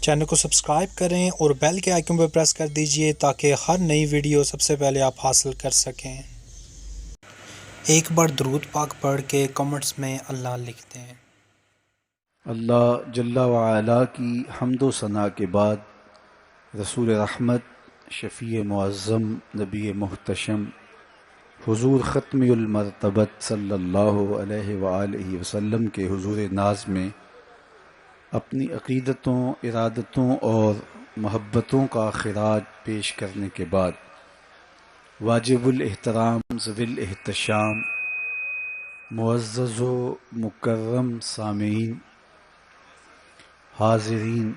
Channel کو subscribe کریں اور بیل کے آئیکن پر پریس کر دیجئے تاکہ ہر نئی ویڈیو سب سے پہلے آپ حاصل کر سکیں۔ ایک بار درود پاک پڑھ کے کمنٹس میں اللہ لکھتے ہیں۔ اللہ جل وعلا کی حمد و ثنا کے بعد رسول رحمت، شفیع معظم، نبی محتشم، حضور ختم المرتبت صلی اللہ علیہ وآلہ وسلم کے حضور ناز میں اپنی عقیدتوں، ارادتوں اور محبتوں کا خراج پیش کرنے کے بعد واجب الاحترام ذوی الاحتشام معزز و مکرم سامعین، حاضرین،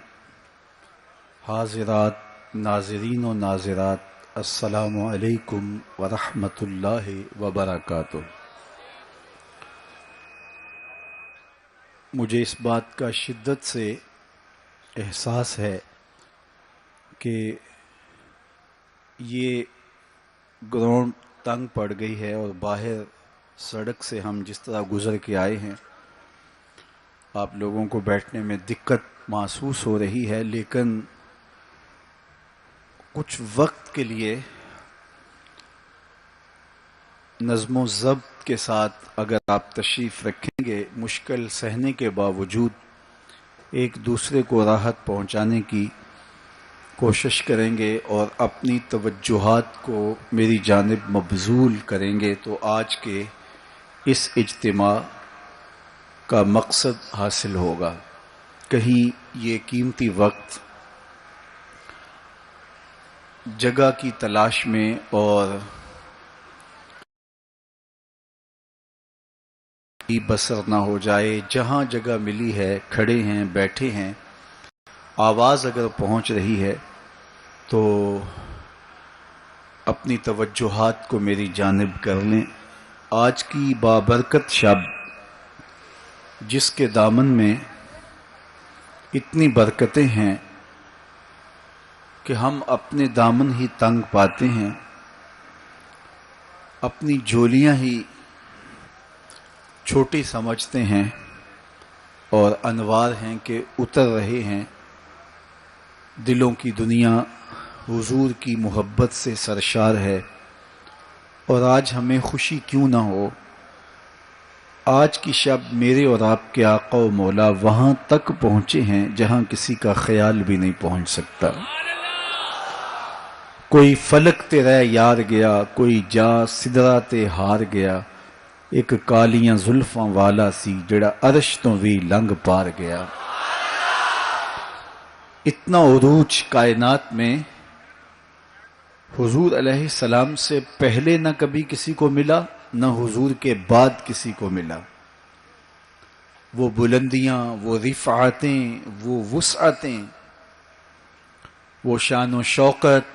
حاضرات، ناظرین و ناظرات، السلام علیکم ورحمۃ اللہ وبرکاتہ۔ مجھے اس بات کا شدت سے احساس ہے کہ یہ گراؤنڈ تنگ پڑ گئی ہے اور باہر سڑک سے ہم جس طرح گزر کے آئے ہیں آپ لوگوں کو بیٹھنے میں دقت محسوس ہو رہی ہے، لیکن کچھ وقت کے لیے نظم و ضبط کے ساتھ اگر آپ تشریف رکھیں گے، مشکل سہنے کے باوجود ایک دوسرے کو راحت پہنچانے کی کوشش کریں گے اور اپنی توجہات کو میری جانب مبذول کریں گے تو آج کے اس اجتماع کا مقصد حاصل ہوگا۔ کہیں یہ قیمتی وقت جگہ کی تلاش میں اور بسر نہ ہو جائے، جہاں جگہ ملی ہے کھڑے ہیں، بیٹھے ہیں، آواز اگر پہنچ رہی ہے تو اپنی توجہات کو میری جانب کر لیں۔ آج کی بابرکت شب جس کے دامن میں اتنی برکتیں ہیں کہ ہم اپنے دامن ہی تنگ پاتے ہیں، اپنی جولیاں ہی چھوٹی سمجھتے ہیں اور انوار ہیں کہ اتر رہے ہیں، دلوں کی دنیا حضور کی محبت سے سرشار ہے۔ اور آج ہمیں خوشی کیوں نہ ہو، آج کی شب میرے اور آپ کے آقا و مولا وہاں تک پہنچے ہیں جہاں کسی کا خیال بھی نہیں پہنچ سکتا۔ کوئی فلک تے رہ یار گیا، کوئی جا سدرا تے ہار گیا، ایک کالیاں زلفاں والا سی جڑا عرش تو بھی لنگ پار گیا۔ اتنا عروج کائنات میں حضور علیہ السلام سے پہلے نہ کبھی کسی کو ملا، نہ حضور کے بعد کسی کو ملا۔ وہ بلندیاں، وہ رفعتیں، وہ وسعتیں، وہ شان و شوکت،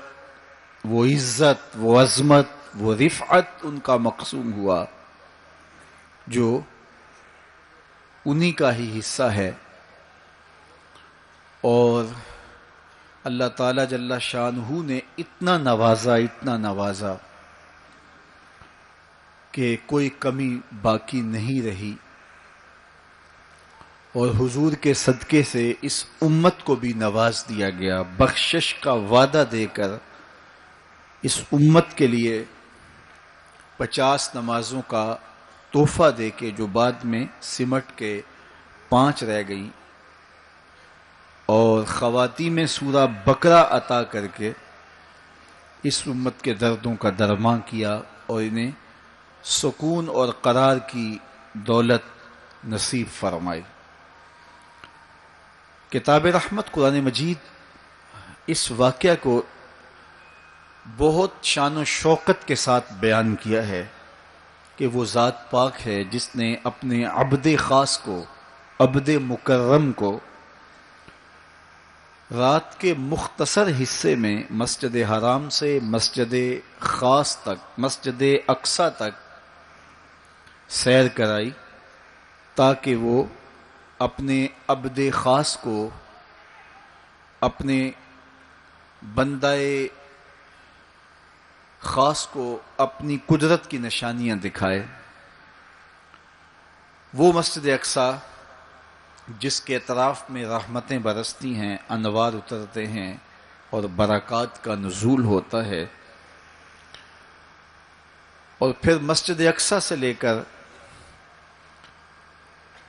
وہ عزت، وہ عظمت، وہ رفعت ان کا مقسوم ہوا جو انہی کا ہی حصہ ہے۔ اور اللہ تعالیٰ جل شانہ نے اتنا نوازا کہ کوئی کمی باقی نہیں رہی، اور حضور کے صدقے سے اس امت کو بھی نواز دیا گیا، بخشش کا وعدہ دے کر اس امت کے لیے 50 نمازوں کا تحفہ دے کے جو بعد میں سمٹ کے 5 رہ گئیں، اور خواتین سورہ بقرہ عطا کر کے اس امت کے دردوں کا درمان کیا اور انہیں سکون اور قرار کی دولت نصیب فرمائی۔ کتاب رحمت قرآن مجید اس واقعہ کو بہت شان و شوکت کے ساتھ بیان کیا ہے کہ وہ ذات پاک ہے جس نے اپنے عبد خاص کو، عبد مکرم کو رات کے مختصر حصے میں مسجد حرام سے مسجد خاص تک، مسجد اقصی تک سیر کرائی تاکہ وہ اپنے عبد خاص کو، اپنے بندہ خاص کو اپنی قدرت کی نشانیاں دکھائے۔ وہ مسجد اقصی جس کے اطراف میں رحمتیں برستی ہیں، انوار اترتے ہیں اور برکات کا نزول ہوتا ہے، اور پھر مسجد اقصی سے لے کر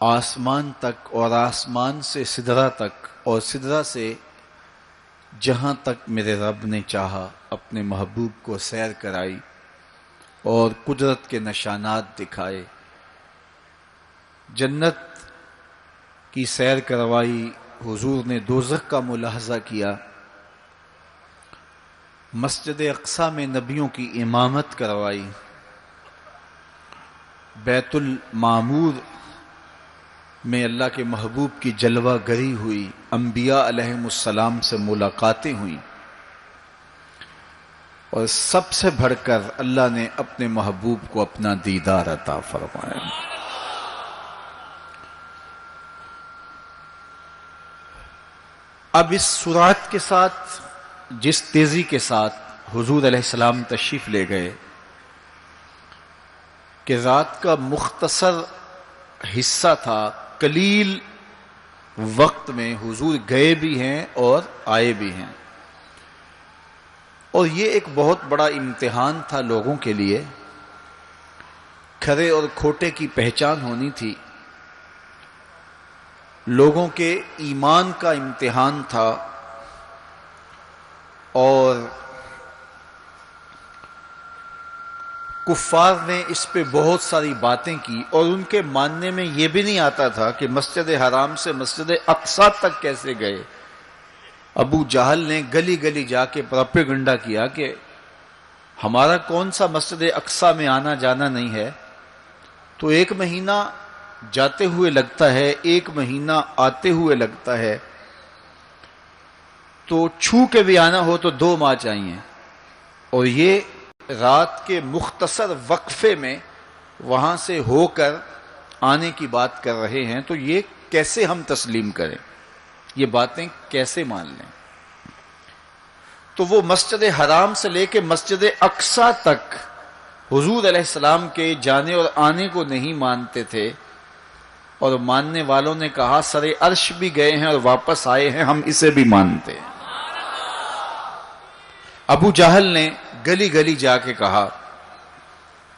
آسمان تک، اور آسمان سے سدرہ تک، اور سدرہ سے جہاں تک میرے رب نے چاہا اپنے محبوب کو سیر کرائی اور قدرت کے نشانات دکھائے، جنت کی سیر کروائی، حضور نے دوزخ کا ملاحظہ کیا، مسجد اقصی میں نبیوں کی امامت کروائی، بیت المعمور میں اللہ کے محبوب کی جلوہ گری ہوئی، انبیاء علیہم السلام سے ملاقاتیں ہوئیں، اور سب سے بڑھ کر اللہ نے اپنے محبوب کو اپنا دیدار عطا فرمایا۔ اب اس سرعت کے ساتھ، جس تیزی کے ساتھ حضور علیہ السلام تشریف لے گئے کہ رات کا مختصر حصہ تھا، قلیل وقت میں حضور گئے بھی ہیں اور آئے بھی ہیں، اور یہ ایک بہت بڑا امتحان تھا لوگوں کے لیے، کھرے اور کھوٹے کی پہچان ہونی تھی، لوگوں کے ایمان کا امتحان تھا، اور کفار نے اس پہ بہت ساری باتیں کی، اور ان کے ماننے میں یہ بھی نہیں آتا تھا کہ مسجد حرام سے مسجد اقصی تک کیسے گئے۔ ابو جہل نے گلی گلی جا کے پروپیگنڈا کیا کہ ہمارا کون سا مسجد اقصی میں آنا جانا نہیں ہے، تو 1 مہینہ جاتے ہوئے لگتا ہے، 1 مہینہ آتے ہوئے لگتا ہے، تو چھو کے بھی آنا ہو تو 2 ماہ چاہیے، اور یہ رات کے مختصر وقفے میں وہاں سے ہو کر آنے کی بات کر رہے ہیں، تو یہ کیسے ہم تسلیم کریں، یہ باتیں کیسے مان لیں؟ تو وہ مسجد حرام سے لے کے مسجد اقصی تک حضور علیہ السلام کے جانے اور آنے کو نہیں مانتے تھے، اور ماننے والوں نے کہا سر عرش بھی گئے ہیں اور واپس آئے ہیں، ہم اسے بھی مانتے ہیں۔ ابو جہل نے گلی گلی جا کے کہا،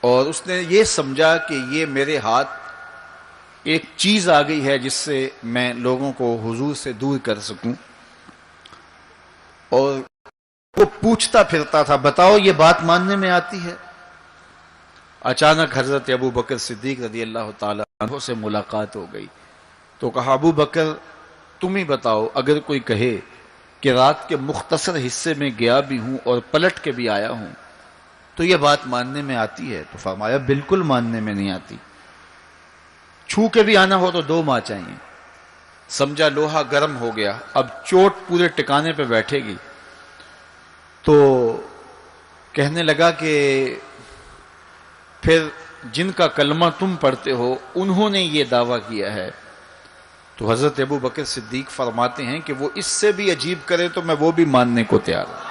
اور اس نے یہ سمجھا کہ یہ میرے ہاتھ ایک چیز آ گئی ہے جس سے میں لوگوں کو حضور سے دور کر سکوں، اور وہ پوچھتا پھرتا تھا بتاؤ یہ بات ماننے میں آتی ہے؟ اچانک حضرت ابو بکر صدیق رضی اللہ تعالیٰ عنہ سے ملاقات ہو گئی، تو کہا ابو بکر تم ہی بتاؤ، اگر کوئی کہے کہ رات کے مختصر حصے میں گیا بھی ہوں اور پلٹ کے بھی آیا ہوں تو یہ بات ماننے میں آتی ہے؟ تو فرمایا بالکل ماننے میں نہیں آتی، چھو کے بھی آنا ہو تو 2 ماہ چاہیے۔ سمجھا لوہا گرم ہو گیا، اب چوٹ پورے ٹکانے پہ بیٹھے گی، تو کہنے لگا کہ پھر جن کا کلمہ تم پڑھتے ہو انہوں نے یہ دعویٰ کیا ہے، تو حضرت ابو بکر صدیق فرماتے ہیں کہ وہ اس سے بھی عجیب کرے تو میں وہ بھی ماننے کو تیار ہوں،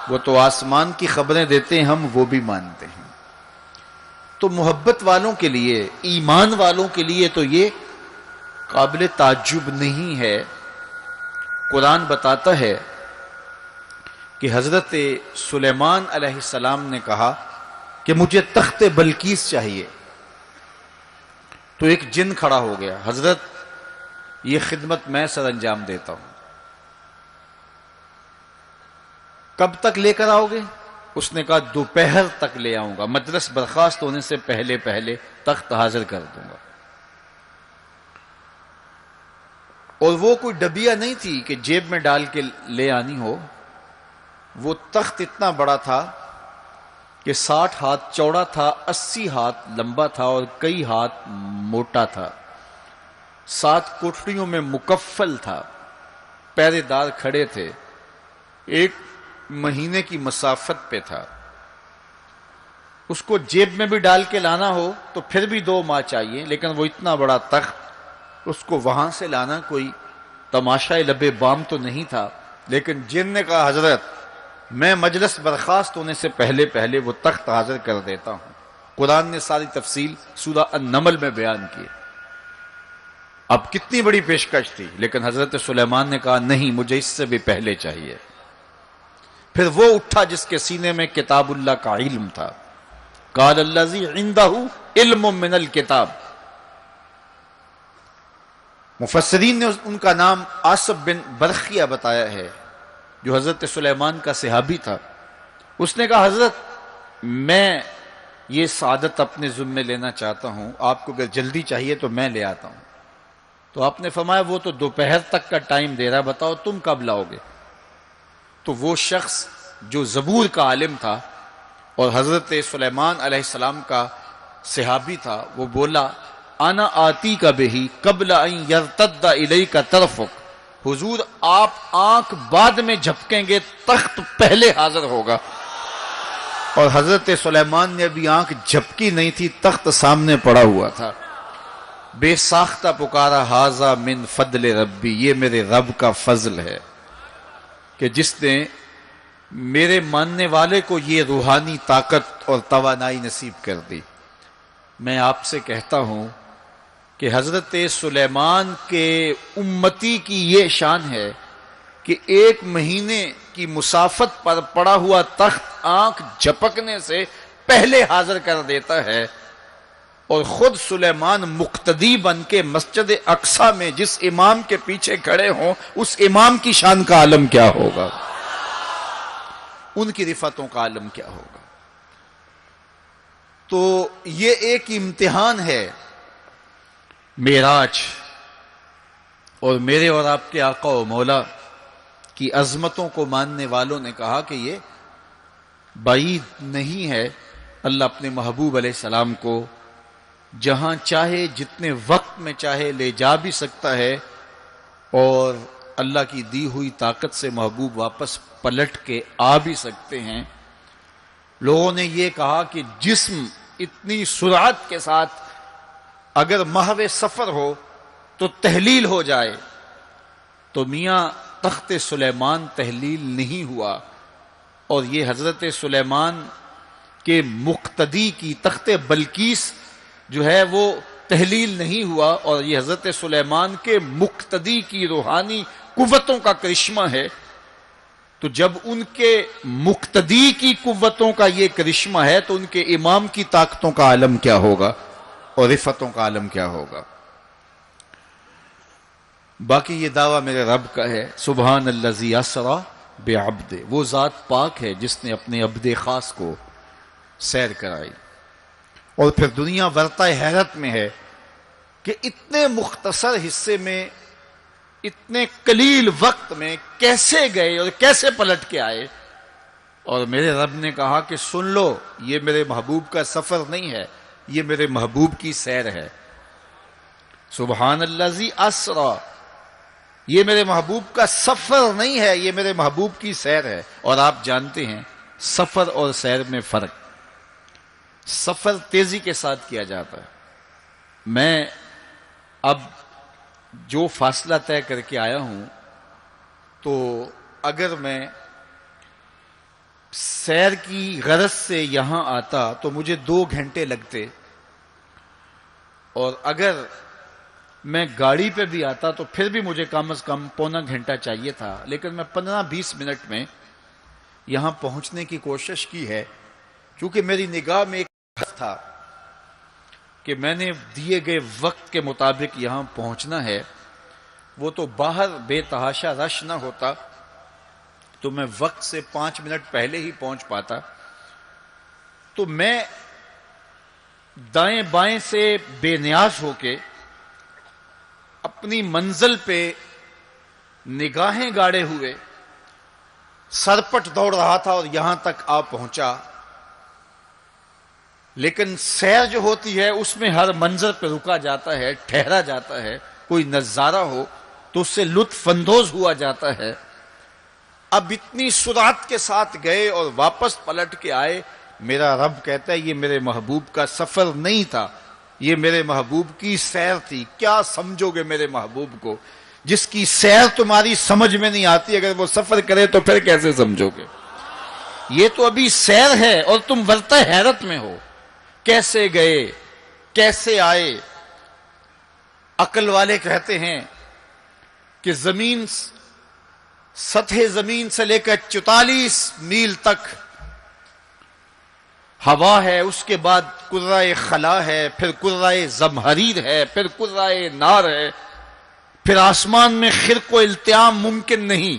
وہ تو آسمان کی خبریں دیتے ہیں، ہم وہ بھی مانتے ہیں۔ تو محبت والوں کے لیے، ایمان والوں کے لیے تو یہ قابل تعجب نہیں ہے۔ قرآن بتاتا ہے کہ حضرت سلیمان علیہ السلام نے کہا کہ مجھے تخت بلقیس چاہیے، تو ایک جن کھڑا ہو گیا، حضرت یہ خدمت میں سر انجام دیتا ہوں، کب تک لے کر آؤ گے؟ اس نے کہا دوپہر تک لے آؤں گا، مجلس برخاست ہونے سے پہلے پہلے تخت حاضر کر دوں گا۔ اور وہ کوئی ڈبیا نہیں تھی کہ جیب میں ڈال کے لے آنی ہو، وہ تخت اتنا بڑا تھا کہ 60 ہاتھ چوڑا تھا، 80 ہاتھ لمبا تھا اور کئی ہاتھ موٹا تھا، 7 کوٹڑیوں میں مکفل تھا، پہرے دار کھڑے تھے، 1 مہینے کی مسافت پہ تھا۔ اس کو جیب میں بھی ڈال کے لانا ہو تو پھر بھی 2 ماہ چاہیے، لیکن وہ اتنا بڑا تخت، اس کو وہاں سے لانا کوئی تماشائے لبے بام تو نہیں تھا۔ لیکن جن نے کہا حضرت میں مجلس برخاست ہونے سے پہلے پہلے وہ تخت حاضر کر دیتا ہوں۔ قرآن نے ساری تفصیل سورہ النمل میں بیان کی۔ اب کتنی بڑی پیشکش تھی، لیکن حضرت سلیمان نے کہا نہیں، مجھے اس سے بھی پہلے چاہیے۔ پھر وہ اٹھا جس کے سینے میں کتاب اللہ کا علم تھا، قال الذی عندہ علم من الکتاب۔ مفسرین نے ان کا نام آصب بن برخیہ بتایا ہے، جو حضرت سلیمان کا صحابی تھا۔ اس نے کہا حضرت میں یہ سعادت اپنے ذمے لینا چاہتا ہوں، آپ کو اگر جلدی چاہیے تو میں لے آتا ہوں۔ تو آپ نے فرمایا وہ تو دوپہر تک کا ٹائم دے رہا، بتاؤ تم کب لاؤ گے؟ تو وہ شخص جو زبور کا عالم تھا اور حضرت سلیمان علیہ السلام کا صحابی تھا، وہ بولا انا آتی کا بہی قبل ان یرتد الیک طرفک، حضور آپ آنکھ بعد میں جھپکیں گے، تخت پہلے حاضر ہوگا۔ اور حضرت سلیمان نے ابھی آنکھ جھپکی نہیں تھی، تخت سامنے پڑا ہوا تھا۔ بے ساختہ پکارا ھذا من فضل ربی، یہ میرے رب کا فضل ہے کہ جس نے میرے ماننے والے کو یہ روحانی طاقت اور توانائی نصیب کر دی۔ میں آپ سے کہتا ہوں کہ حضرت سلیمان کے امتی کی یہ شان ہے کہ 1 مہینے کی مسافت پر پڑا ہوا تخت آنکھ جھپکنے سے پہلے حاضر کر دیتا ہے، اور خود سلیمان مقتدی بن کے مسجد اقصی میں جس امام کے پیچھے کھڑے ہوں، اس امام کی شان کا عالم کیا ہوگا، ان کی رفعتوں کا عالم کیا ہوگا۔ تو یہ ایک امتحان ہے معراج، اور میرے اور آپ کے آقا و مولا کی عظمتوں کو ماننے والوں نے کہا کہ یہ بعید نہیں ہے، اللہ اپنے محبوب علیہ السلام کو جہاں چاہے جتنے وقت میں چاہے لے جا بھی سکتا ہے، اور اللہ کی دی ہوئی طاقت سے محبوب واپس پلٹ کے آ بھی سکتے ہیں۔ لوگوں نے یہ کہا کہ جسم اتنی سرعت کے ساتھ اگر محو سفر ہو تو تحلیل ہو جائے، تو میاں تخت سلیمان تحلیل نہیں ہوا، اور یہ حضرت سلیمان کے مقتدی کی تخت بلقیس جو ہے وہ تحلیل نہیں ہوا، اور یہ حضرت سلیمان کے مقتدی کی روحانی قوتوں کا کرشمہ ہے۔ تو جب ان کے مقتدی کی قوتوں کا یہ کرشمہ ہے تو ان کے امام کی طاقتوں کا عالم کیا ہوگا اور رفعتوں کا عالم کیا ہوگا۔ باقی یہ دعویٰ میرے رب کا ہے، سبحان الذی اسری بعبدہ، وہ ذات پاک ہے جس نے اپنے عبد خاص کو سیر کرائی۔ اور پھر دنیا ورطہ حیرت میں ہے کہ اتنے مختصر حصے میں، اتنے قلیل وقت میں کیسے گئے اور کیسے پلٹ کے آئے۔ اور میرے رب نے کہا کہ سن لو، یہ میرے محبوب کا سفر نہیں ہے، یہ میرے محبوب کی سیر ہے۔ سبحان الذی اسری، یہ میرے محبوب کا سفر نہیں ہے، یہ میرے محبوب کی سیر ہے۔ اور آپ جانتے ہیں سفر اور سیر میں فرق، سفر تیزی کے ساتھ کیا جاتا ہے۔ میں اب جو فاصلہ طے کر کے آیا ہوں، تو اگر میں سیر کی غرض سے یہاں آتا تو مجھے 2 گھنٹے لگتے، اور اگر میں گاڑی پہ بھی آتا تو پھر بھی مجھے کم از کم پونا گھنٹہ چاہیے تھا، لیکن میں 15-20 منٹ میں یہاں پہنچنے کی کوشش کی ہے، کیونکہ میری نگاہ میں ایک ہدف تھا کہ میں نے دیے گئے وقت کے مطابق یہاں پہنچنا ہے۔ وہ تو باہر بے تحاشا رش نہ ہوتا تو میں وقت سے 5 منٹ پہلے ہی پہنچ پاتا۔ تو میں دائیں بائیں سے بے نیاز ہو کے اپنی منزل پہ نگاہیں گاڑے ہوئے سرپٹ دوڑ رہا تھا اور یہاں تک آ پہنچا۔ لیکن سیر جو ہوتی ہے اس میں ہر منظر پہ رکا جاتا ہے، ٹھہرا جاتا ہے، کوئی نظارہ ہو تو اس سے لطف اندوز ہوا جاتا ہے۔ اب اتنی سرعت کے ساتھ گئے اور واپس پلٹ کے آئے، میرا رب کہتا ہے یہ میرے محبوب کا سفر نہیں تھا، یہ میرے محبوب کی سیر تھی۔ کیا سمجھو گے میرے محبوب کو؟ جس کی سیر تمہاری سمجھ میں نہیں آتی، اگر وہ سفر کرے تو پھر کیسے سمجھو گے؟ یہ تو ابھی سیر ہے اور تم ورطہ حیرت میں ہو، کیسے گئے، کیسے آئے۔ عقل والے کہتے ہیں کہ زمین، سطح زمین سے لے کر 44 میل تک ہوا ہے، اس کے بعد کرۂ خلا ہے، پھر کرۂ زمہریر ہے، پھر کرۂ نار ہے، پھر آسمان میں خرق و التیام ممکن نہیں،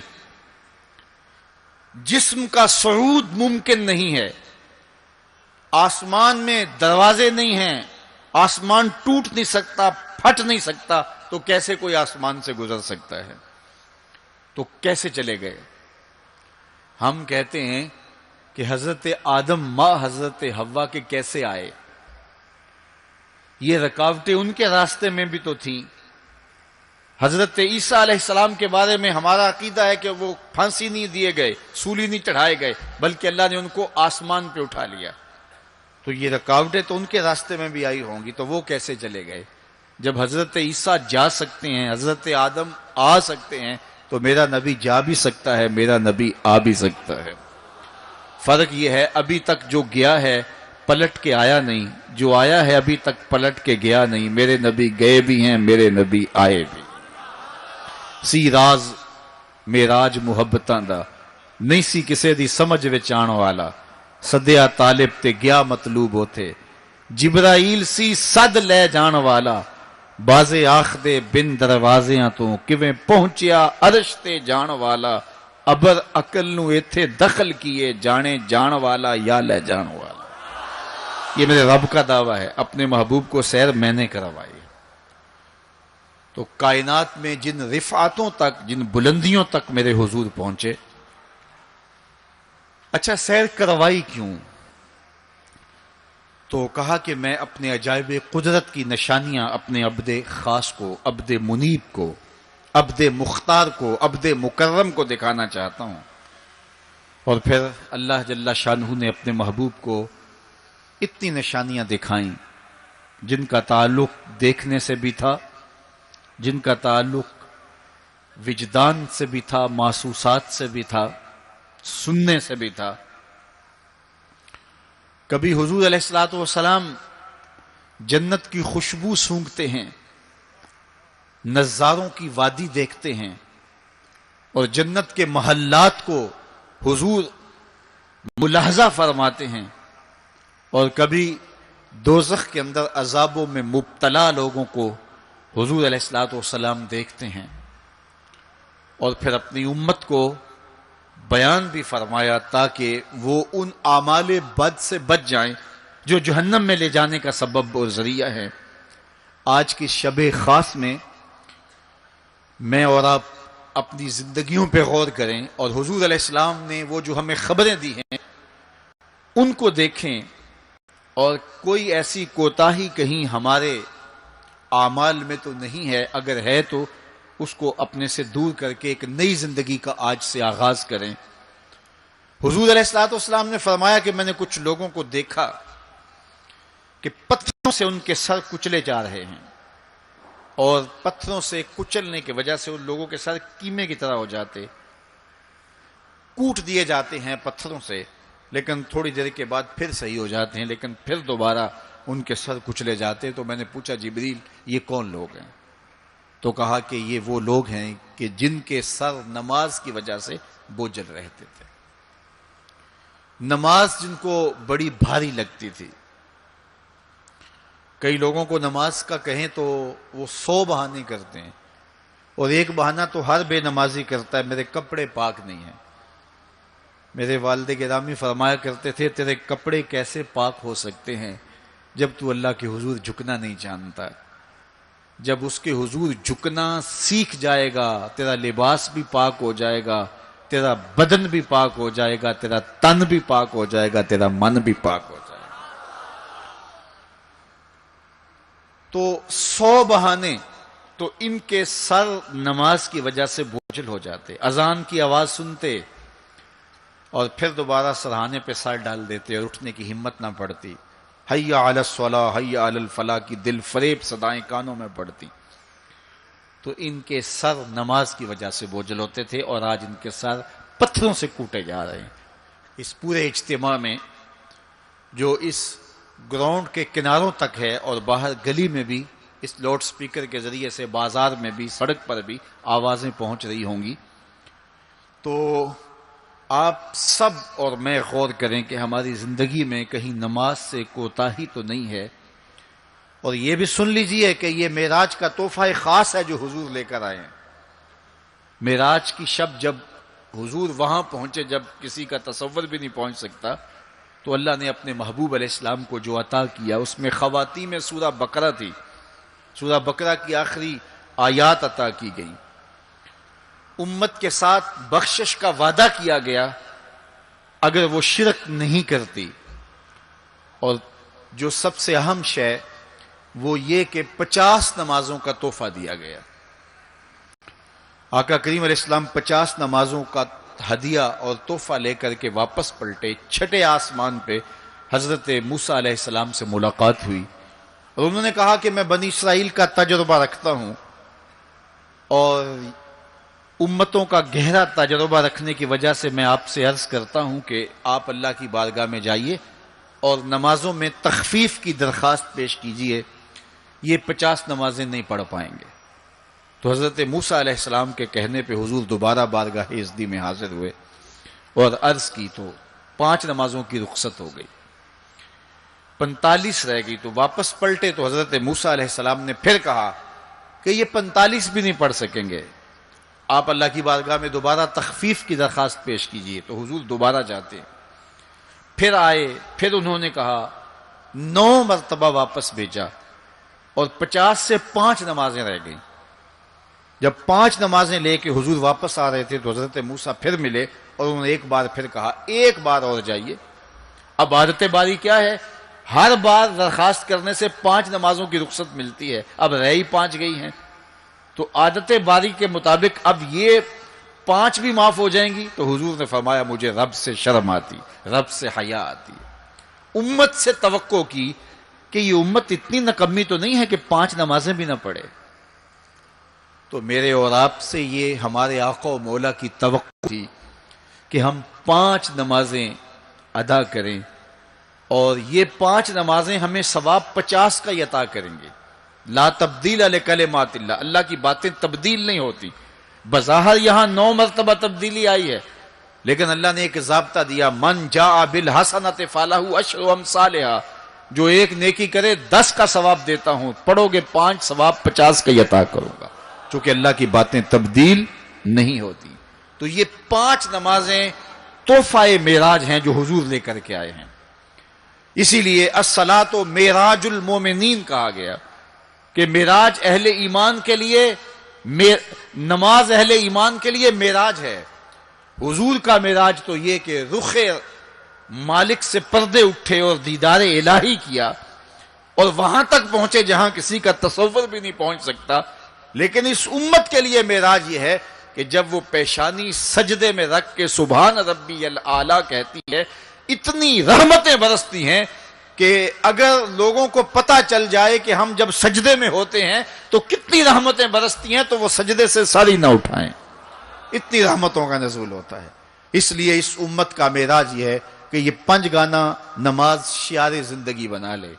جسم کا صعود ممکن نہیں ہے، آسمان میں دروازے نہیں ہیں، آسمان ٹوٹ نہیں سکتا، پھٹ نہیں سکتا، تو کیسے کوئی آسمان سے گزر سکتا ہے؟ تو کیسے چلے گئے؟ ہم کہتے ہیں کہ حضرت آدم ماں حضرت حوا کے کیسے آئے؟ یہ رکاوٹیں ان کے راستے میں بھی تو تھیں۔ حضرت عیسیٰ علیہ السلام کے بارے میں ہمارا عقیدہ ہے کہ وہ پھانسی نہیں دیے گئے، سولی نہیں چڑھائے گئے، بلکہ اللہ نے ان کو آسمان پہ اٹھا لیا۔ تو یہ رکاوٹیں تو ان کے راستے میں بھی آئی ہوں گی، تو وہ کیسے چلے گئے؟ جب حضرت عیسیٰ جا سکتے ہیں، حضرت آدم آ سکتے ہیں، تو میرا نبی جا بھی سکتا ہے، میرا نبی آ بھی سکتا ہے۔ فرق یہ ہے ابھی تک جو گیا ہے پلٹ کے آیا نہیں، جو آیا ہے ابھی تک پلٹ کے گیا نہیں۔ میرے نبی گئے بھی ہیں، میرے نبی آئے بھی۔ سی راز میراج محبتاں دا نہیں سی کسے دی سمجھ وچ آن والا، سدیا طالب تے گیا مطلوب ہوتے، جبرائیل سی صد لے جان والا، بازے آخ دے بن دروازیاں تو کیویں پہنچیا عرش تے جان والا، ابر عقل نو ایتھے دخل کیے، جانے جان والا یا لے جان والا۔ یہ میرے رب کا دعویٰ ہے، اپنے محبوب کو سیر میں نے کروائی۔ تو کائنات میں جن رفعتوں تک، جن بلندیوں تک میرے حضور پہنچے، اچھا سیر کروائی کیوں؟ تو کہا کہ میں اپنے عجائب قدرت کی نشانیاں اپنے عبد خاص کو، عبد منیب کو، عبد مختار کو، عبد مکرم کو دکھانا چاہتا ہوں۔ اور پھر اللہ جل شانہ نے اپنے محبوب کو اتنی نشانیاں دکھائیں جن کا تعلق دیکھنے سے بھی تھا، جن کا تعلق وجدان سے بھی تھا، محسوسات سے بھی تھا، سننے سے بھی تھا۔ کبھی حضور علیہ الصلوۃ والسلام جنت کی خوشبو سونگھتے ہیں، نظاروں کی وادی دیکھتے ہیں، اور جنت کے محلات کو حضور ملاحظہ فرماتے ہیں، اور کبھی دوزخ کے اندر عذابوں میں مبتلا لوگوں کو حضور علیہ الصلوۃ والسلام دیکھتے ہیں، اور پھر اپنی امت کو بیان بھی فرمایا تاکہ وہ ان اعمال بد سے بچ جائیں جو جہنم میں لے جانے کا سبب اور ذریعہ ہے۔ آج کی شب خاص میں میں اور آپ اپنی زندگیوں پہ غور کریں، اور حضور علیہ السلام نے وہ جو ہمیں خبریں دی ہیں ان کو دیکھیں، اور کوئی ایسی کوتاہی کہیں ہمارے اعمال میں تو نہیں ہے، اگر ہے تو اس کو اپنے سے دور کر کے ایک نئی زندگی کا آج سے آغاز کریں۔ حضور علیہ الصلوۃ والسلام نے فرمایا کہ میں نے کچھ لوگوں کو دیکھا کہ پتھروں سے ان کے سر کچلے جا رہے ہیں، اور پتھروں سے کچلنے کی وجہ سے ان لوگوں کے سر کیمے کی طرح ہو جاتے، کوٹ دیے جاتے ہیں پتھروں سے، لیکن تھوڑی دیر کے بعد پھر صحیح ہو جاتے ہیں، لیکن پھر دوبارہ ان کے سر کچلے جاتے۔ تو میں نے پوچھا جبریل یہ کون لوگ ہیں؟ تو کہا کہ یہ وہ لوگ ہیں کہ جن کے سر نماز کی وجہ سے بوجھل رہتے تھے، نماز جن کو بڑی بھاری لگتی تھی۔ کئی لوگوں کو نماز کا کہیں تو وہ 100 بہانے کرتے ہیں، اور ایک بہانہ تو ہر بے نمازی کرتا ہے، میرے کپڑے پاک نہیں ہیں۔ میرے والد گرامی فرمایا کرتے تھے تیرے کپڑے کیسے پاک ہو سکتے ہیں جب تو اللہ کے حضور جھکنا نہیں جانتا؟ جب اس کے حضور جھکنا سیکھ جائے گا تیرا لباس بھی پاک ہو جائے گا، تیرا بدن بھی پاک ہو جائے گا، تیرا تن بھی پاک ہو جائے گا، تیرا من بھی پاک ہو جائے گا۔ تو 100 بہانے، تو ان کے سر نماز کی وجہ سے بوجھل ہو جاتے، اذان کی آواز سنتے اور پھر دوبارہ سرہانے پہ سر ڈال دیتے اور اٹھنے کی ہمت نہ پڑتی۔ حی علی الصلاۃ حی علی الفلاح کی دل فریب صدائیں کانوں میں پڑتی۔ تو ان کے سر نماز کی وجہ سے بوجھل ہوتے تھے، اور آج ان کے سر پتھروں سے کوٹے جا رہے ہیں۔ اس پورے اجتماع میں جو اس گراؤنڈ کے کناروں تک ہے اور باہر گلی میں بھی اس لاؤڈ سپیکر کے ذریعے سے بازار میں بھی سڑک پر بھی آوازیں پہنچ رہی ہوں گی، تو آپ سب اور میں غور کریں کہ ہماری زندگی میں کہیں نماز سے کوتاہی تو نہیں ہے، اور یہ بھی سن لیجئے کہ یہ معراج کا تحفہ خاص ہے جو حضور لے کر آئے ہیں۔ معراج کی شب جب حضور وہاں پہنچے، جب کسی کا تصور بھی نہیں پہنچ سکتا، تو اللہ نے اپنے محبوب علیہ السلام کو جو عطا کیا اس میں خواتین میں سورہ بقرہ تھی، سورہ بقرہ کی آخری آیات عطا کی گئی، امت کے ساتھ بخشش کا وعدہ کیا گیا اگر وہ شرک نہیں کرتی، اور جو سب سے اہم شے وہ یہ کہ 50 نمازوں کا تحفہ دیا گیا۔ آقا کریم علیہ السلام 50 نمازوں کا ہدیہ اور تحفہ لے کر کے واپس پلٹے، چھٹے آسمان پہ حضرت موسیٰ علیہ السلام سے ملاقات ہوئی، اور انہوں نے کہا کہ میں بنی اسرائیل کا تجربہ رکھتا ہوں، اور امتوں کا گہرا تجربہ رکھنے کی وجہ سے میں آپ سے عرض کرتا ہوں کہ آپ اللہ کی بارگاہ میں جائیے اور نمازوں میں تخفیف کی درخواست پیش کیجئے، یہ 50 نمازیں نہیں پڑھ پائیں گے۔ تو حضرت موسیٰ علیہ السلام کے کہنے پہ حضور دوبارہ بارگاہ عزدی میں حاضر ہوئے اور عرض کی، تو 5 نمازوں کی رخصت ہو گئی، 45 رہ گئی، تو واپس پلٹے تو حضرت موسیٰ علیہ السلام نے پھر کہا کہ یہ 45 بھی نہیں پڑھ سکیں گے، آپ اللہ کی بارگاہ میں دوبارہ تخفیف کی درخواست پیش کیجئے۔ تو حضور دوبارہ جاتے ہیں، پھر آئے، پھر انہوں نے کہا، 9 مرتبہ واپس بھیجا، اور 50 سے 5 نمازیں رہ گئیں۔ جب 5 نمازیں لے کے حضور واپس آ رہے تھے تو حضرت موسیٰ پھر ملے، اور انہوں نے ایک بار پھر کہا، ایک بار اور جائیے۔ اب عادت باری کیا ہے، ہر بار درخواست کرنے سے 5 نمازوں کی رخصت ملتی ہے، اب رہ ہی 5 گئی ہیں، تو عادت باری کے مطابق اب یہ 5 بھی معاف ہو جائیں گی۔ تو حضور نے فرمایا، مجھے رب سے شرم آتی، رب سے حیا آتی ہے۔ امت سے توقع کی کہ یہ امت اتنی نکمی تو نہیں ہے کہ 5 نمازیں بھی نہ پڑھے۔ تو میرے اور آپ سے یہ ہمارے آقا و مولا کی توقع تھی کہ ہم 5 نمازیں ادا کریں، اور یہ 5 نمازیں ہمیں ثواب 50 کا ہی عطا کریں گے۔ لا تبدیل لکلمات اللہ، اللہ کی باتیں تبدیل نہیں ہوتی۔ بظاہر یہاں 9 مرتبہ تبدیلی آئی ہے، لیکن اللہ نے ایک ضابطہ دیا، من جاء بالحسنۃ فلہ عشر امثالھا، جو ایک نیکی کرے 10 کا ثواب دیتا ہوں، پڑھو گے 5 ثواب 50 کا ہی عطا کروں گا، چونکہ اللہ کی باتیں تبدیل نہیں ہوتی۔ تو یہ 5 نمازیں تحفہ معراج ہیں جو حضور لے کر کے آئے ہیں، اسی لیے الصلاۃ معراج المومنین کہا گیا کہ معراج اہل ایمان کے لیے، نماز اہل ایمان کے لیے معراج ہے۔ حضور کا معراج تو یہ کہ رخ مالک سے پردے اٹھے اور دیدار الہی کیا، اور وہاں تک پہنچے جہاں کسی کا تصور بھی نہیں پہنچ سکتا۔ لیکن اس امت کے لیے معراج یہ ہے کہ جب وہ پیشانی سجدے میں رکھ کے سبحان ربی الاعلیٰ کہتی ہے، اتنی رحمتیں برستی ہیں کہ اگر لوگوں کو پتہ چل جائے کہ ہم جب سجدے میں ہوتے ہیں تو کتنی رحمتیں برستی ہیں، تو وہ سجدے سے ساری نہ اٹھائیں، اتنی رحمتوں کا نزول ہوتا ہے۔ اس لیے اس امت کا معراج یہ ہے کہ یہ 5 گانا نماز شعار زندگی بنا لے،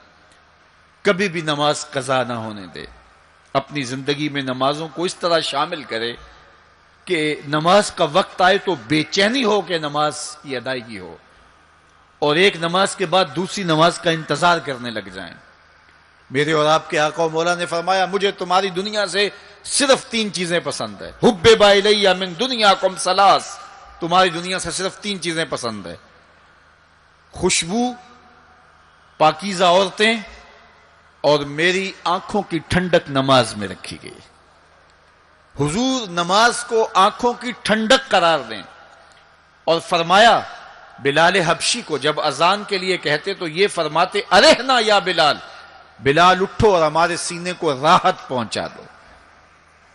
کبھی بھی نماز قضا نہ ہونے دے، اپنی زندگی میں نمازوں کو اس طرح شامل کرے کہ نماز کا وقت آئے تو بے چینی ہو کہ نماز کی ادائیگی ہو، اور ایک نماز کے بعد دوسری نماز کا انتظار کرنے لگ جائیں۔ میرے اور آپ کے آقا و مولا نے فرمایا، مجھے تمہاری دنیا سے صرف 3 چیزیں پسند ہے، حبب الی من دنیاکم ثلاث، تمہاری دنیا سے صرف 3 چیزیں پسند ہے، خوشبو، پاکیزہ عورتیں، اور میری آنکھوں کی ٹھنڈک نماز میں رکھی گئی۔ حضور نماز کو آنکھوں کی ٹھنڈک قرار دیں، اور فرمایا بلال حبشی کو جب اذان کے لیے کہتے تو یہ فرماتے، ارحنا یا بلال، بلال اٹھو اور ہمارے سینے کو راحت پہنچا دو۔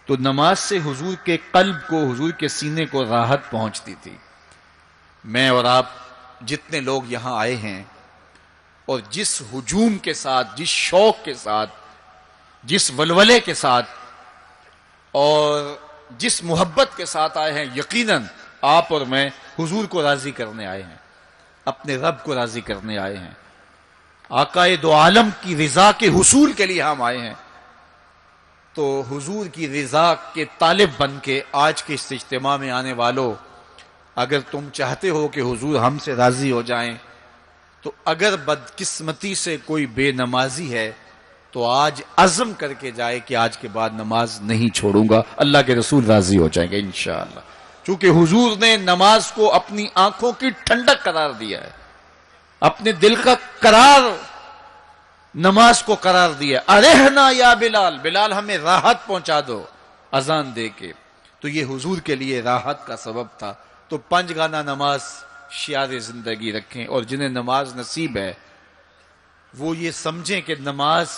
تو نماز سے حضور کے قلب کو، حضور کے سینے کو راحت پہنچتی تھی۔ میں اور آپ جتنے لوگ یہاں آئے ہیں، اور جس ہجوم کے ساتھ، جس شوق کے ساتھ، جس ولولے کے ساتھ اور جس محبت کے ساتھ آئے ہیں، یقیناً آپ اور میں حضور کو راضی کرنے آئے ہیں، اپنے رب کو راضی کرنے آئے ہیں، آقا دو عالم کی رضا کے حصول کے لیے ہم آئے ہیں۔ تو حضور کی رضا کے طالب بن کے آج کے اس اجتماع میں آنے والوں، اگر تم چاہتے ہو کہ حضور ہم سے راضی ہو جائیں، تو اگر بدقسمتی سے کوئی بے نمازی ہے تو آج عزم کر کے جائے کہ آج کے بعد نماز نہیں چھوڑوں گا، اللہ کے رسول راضی ہو جائیں گے انشاءاللہ۔ چونکہ حضور نے نماز کو اپنی آنکھوں کی ٹھنڈک قرار دیا ہے، اپنے دل کا قرار نماز کو قرار دیا۔ ارحنا یا بلال، بلال ہمیں راحت پہنچا دو اذان دے کے، تو یہ حضور کے لیے راحت کا سبب تھا۔ تو 5 گانا نماز شعار زندگی رکھیں، اور جنہیں نماز نصیب ہے وہ یہ سمجھیں کہ نماز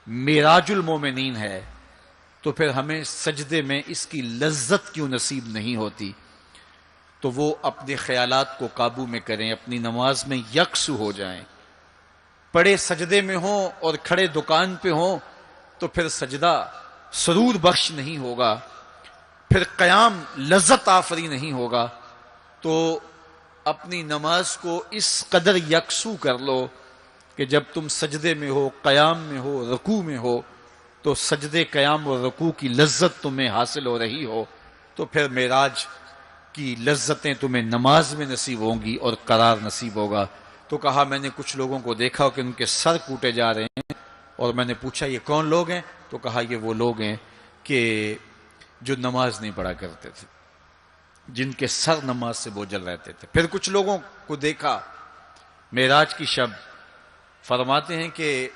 معراج المومنین ہے، تو پھر ہمیں سجدے میں اس کی لذت کیوں نصیب نہیں ہوتی؟ تو وہ اپنے خیالات کو قابو میں کریں، اپنی نماز میں یکسو ہو جائیں۔ پڑے سجدے میں ہوں اور کھڑے دکان پہ ہوں تو پھر سجدہ سرور بخش نہیں ہوگا، پھر قیام لذت آفری نہیں ہوگا۔ تو اپنی نماز کو اس قدر یکسو کر لو کہ جب تم سجدے میں ہو، قیام میں ہو، رکوع میں ہو، تو سجدے، قیام اور رکوع کی لذت تمہیں حاصل ہو رہی ہو، تو پھر معراج کی لذتیں تمہیں نماز میں نصیب ہوں گی اور قرار نصیب ہوگا۔ تو کہا میں نے کچھ لوگوں کو دیکھا کہ ان کے سر کوٹے جا رہے ہیں، اور میں نے پوچھا یہ کون لوگ ہیں؟ تو کہا یہ وہ لوگ ہیں کہ جو نماز نہیں پڑھا کرتے تھے، جن کے سر نماز سے بوجھل رہتے تھے۔ پھر کچھ لوگوں کو دیکھا معراج کی شب، فرماتے ہیں کہ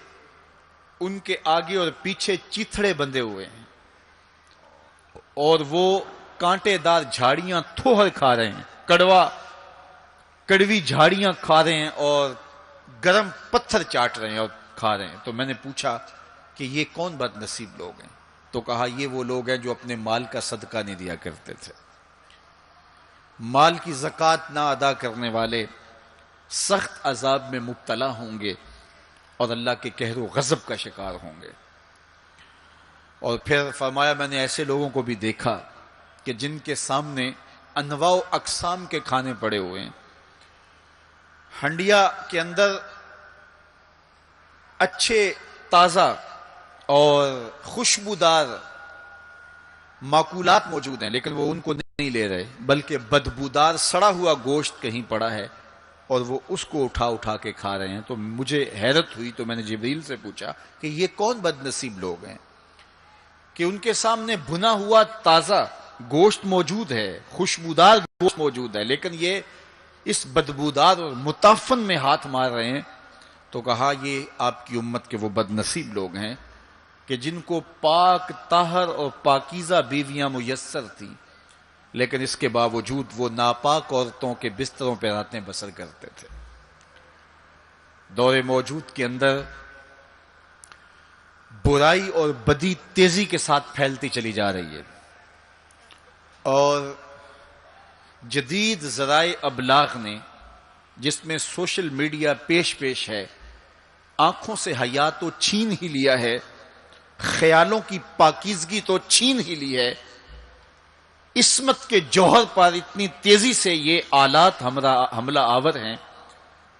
ان کے آگے اور پیچھے چیتھڑے بندھے ہوئے ہیں، اور وہ کانٹے دار جھاڑیاں تھوہر کھا رہے ہیں، کڑوی جھاڑیاں کھا رہے ہیں، اور گرم پتھر چاٹ رہے ہیں اور کھا رہے ہیں۔ تو میں نے پوچھا کہ یہ کون بد نصیب لوگ ہیں؟ تو کہا یہ وہ لوگ ہیں جو اپنے مال کا صدقہ نہیں دیا کرتے تھے۔ مال کی زکوٰۃ نہ ادا کرنے والے سخت عذاب میں مبتلا ہوں گے اور اللہ کے قہر و غضب کا شکار ہوں گے۔ اور پھر فرمایا میں نے ایسے لوگوں کو بھی دیکھا کہ جن کے سامنے انواع و اقسام کے کھانے پڑے ہوئے ہیں، ہنڈیا کے اندر اچھے تازہ اور خوشبودار ماکولات موجود ہیں، لیکن وہ ان کو نہیں لے رہے، بلکہ بدبودار سڑا ہوا گوشت کہیں پڑا ہے اور وہ اس کو اٹھا کے کھا رہے ہیں۔ تو مجھے حیرت ہوئی، تو میں نے جبریل سے پوچھا کہ یہ کون بد نصیب لوگ ہیں کہ ان کے سامنے بھنا ہوا تازہ گوشت موجود ہے، خوشبودار گوشت موجود ہے، لیکن یہ اس بدبودار اور متعفن میں ہاتھ مار رہے ہیں۔ تو کہا یہ آپ کی امت کے وہ بد نصیب لوگ ہیں کہ جن کو پاک طاہر اور پاکیزہ بیویاں میسر تھیں، لیکن اس کے باوجود وہ ناپاک عورتوں کے بستروں پہ راتیں بسر کرتے تھے۔ دور موجود کے اندر برائی اور بدی تیزی کے ساتھ پھیلتی چلی جا رہی ہے، اور جدید ذرائع ابلاغ نے، جس میں سوشل میڈیا پیش ہے، آنکھوں سے حیا تو چھین ہی لیا ہے، خیالوں کی پاکیزگی تو چھین ہی لی ہے، عصمت کے جوہر پر اتنی تیزی سے یہ آلات حملہ آور ہیں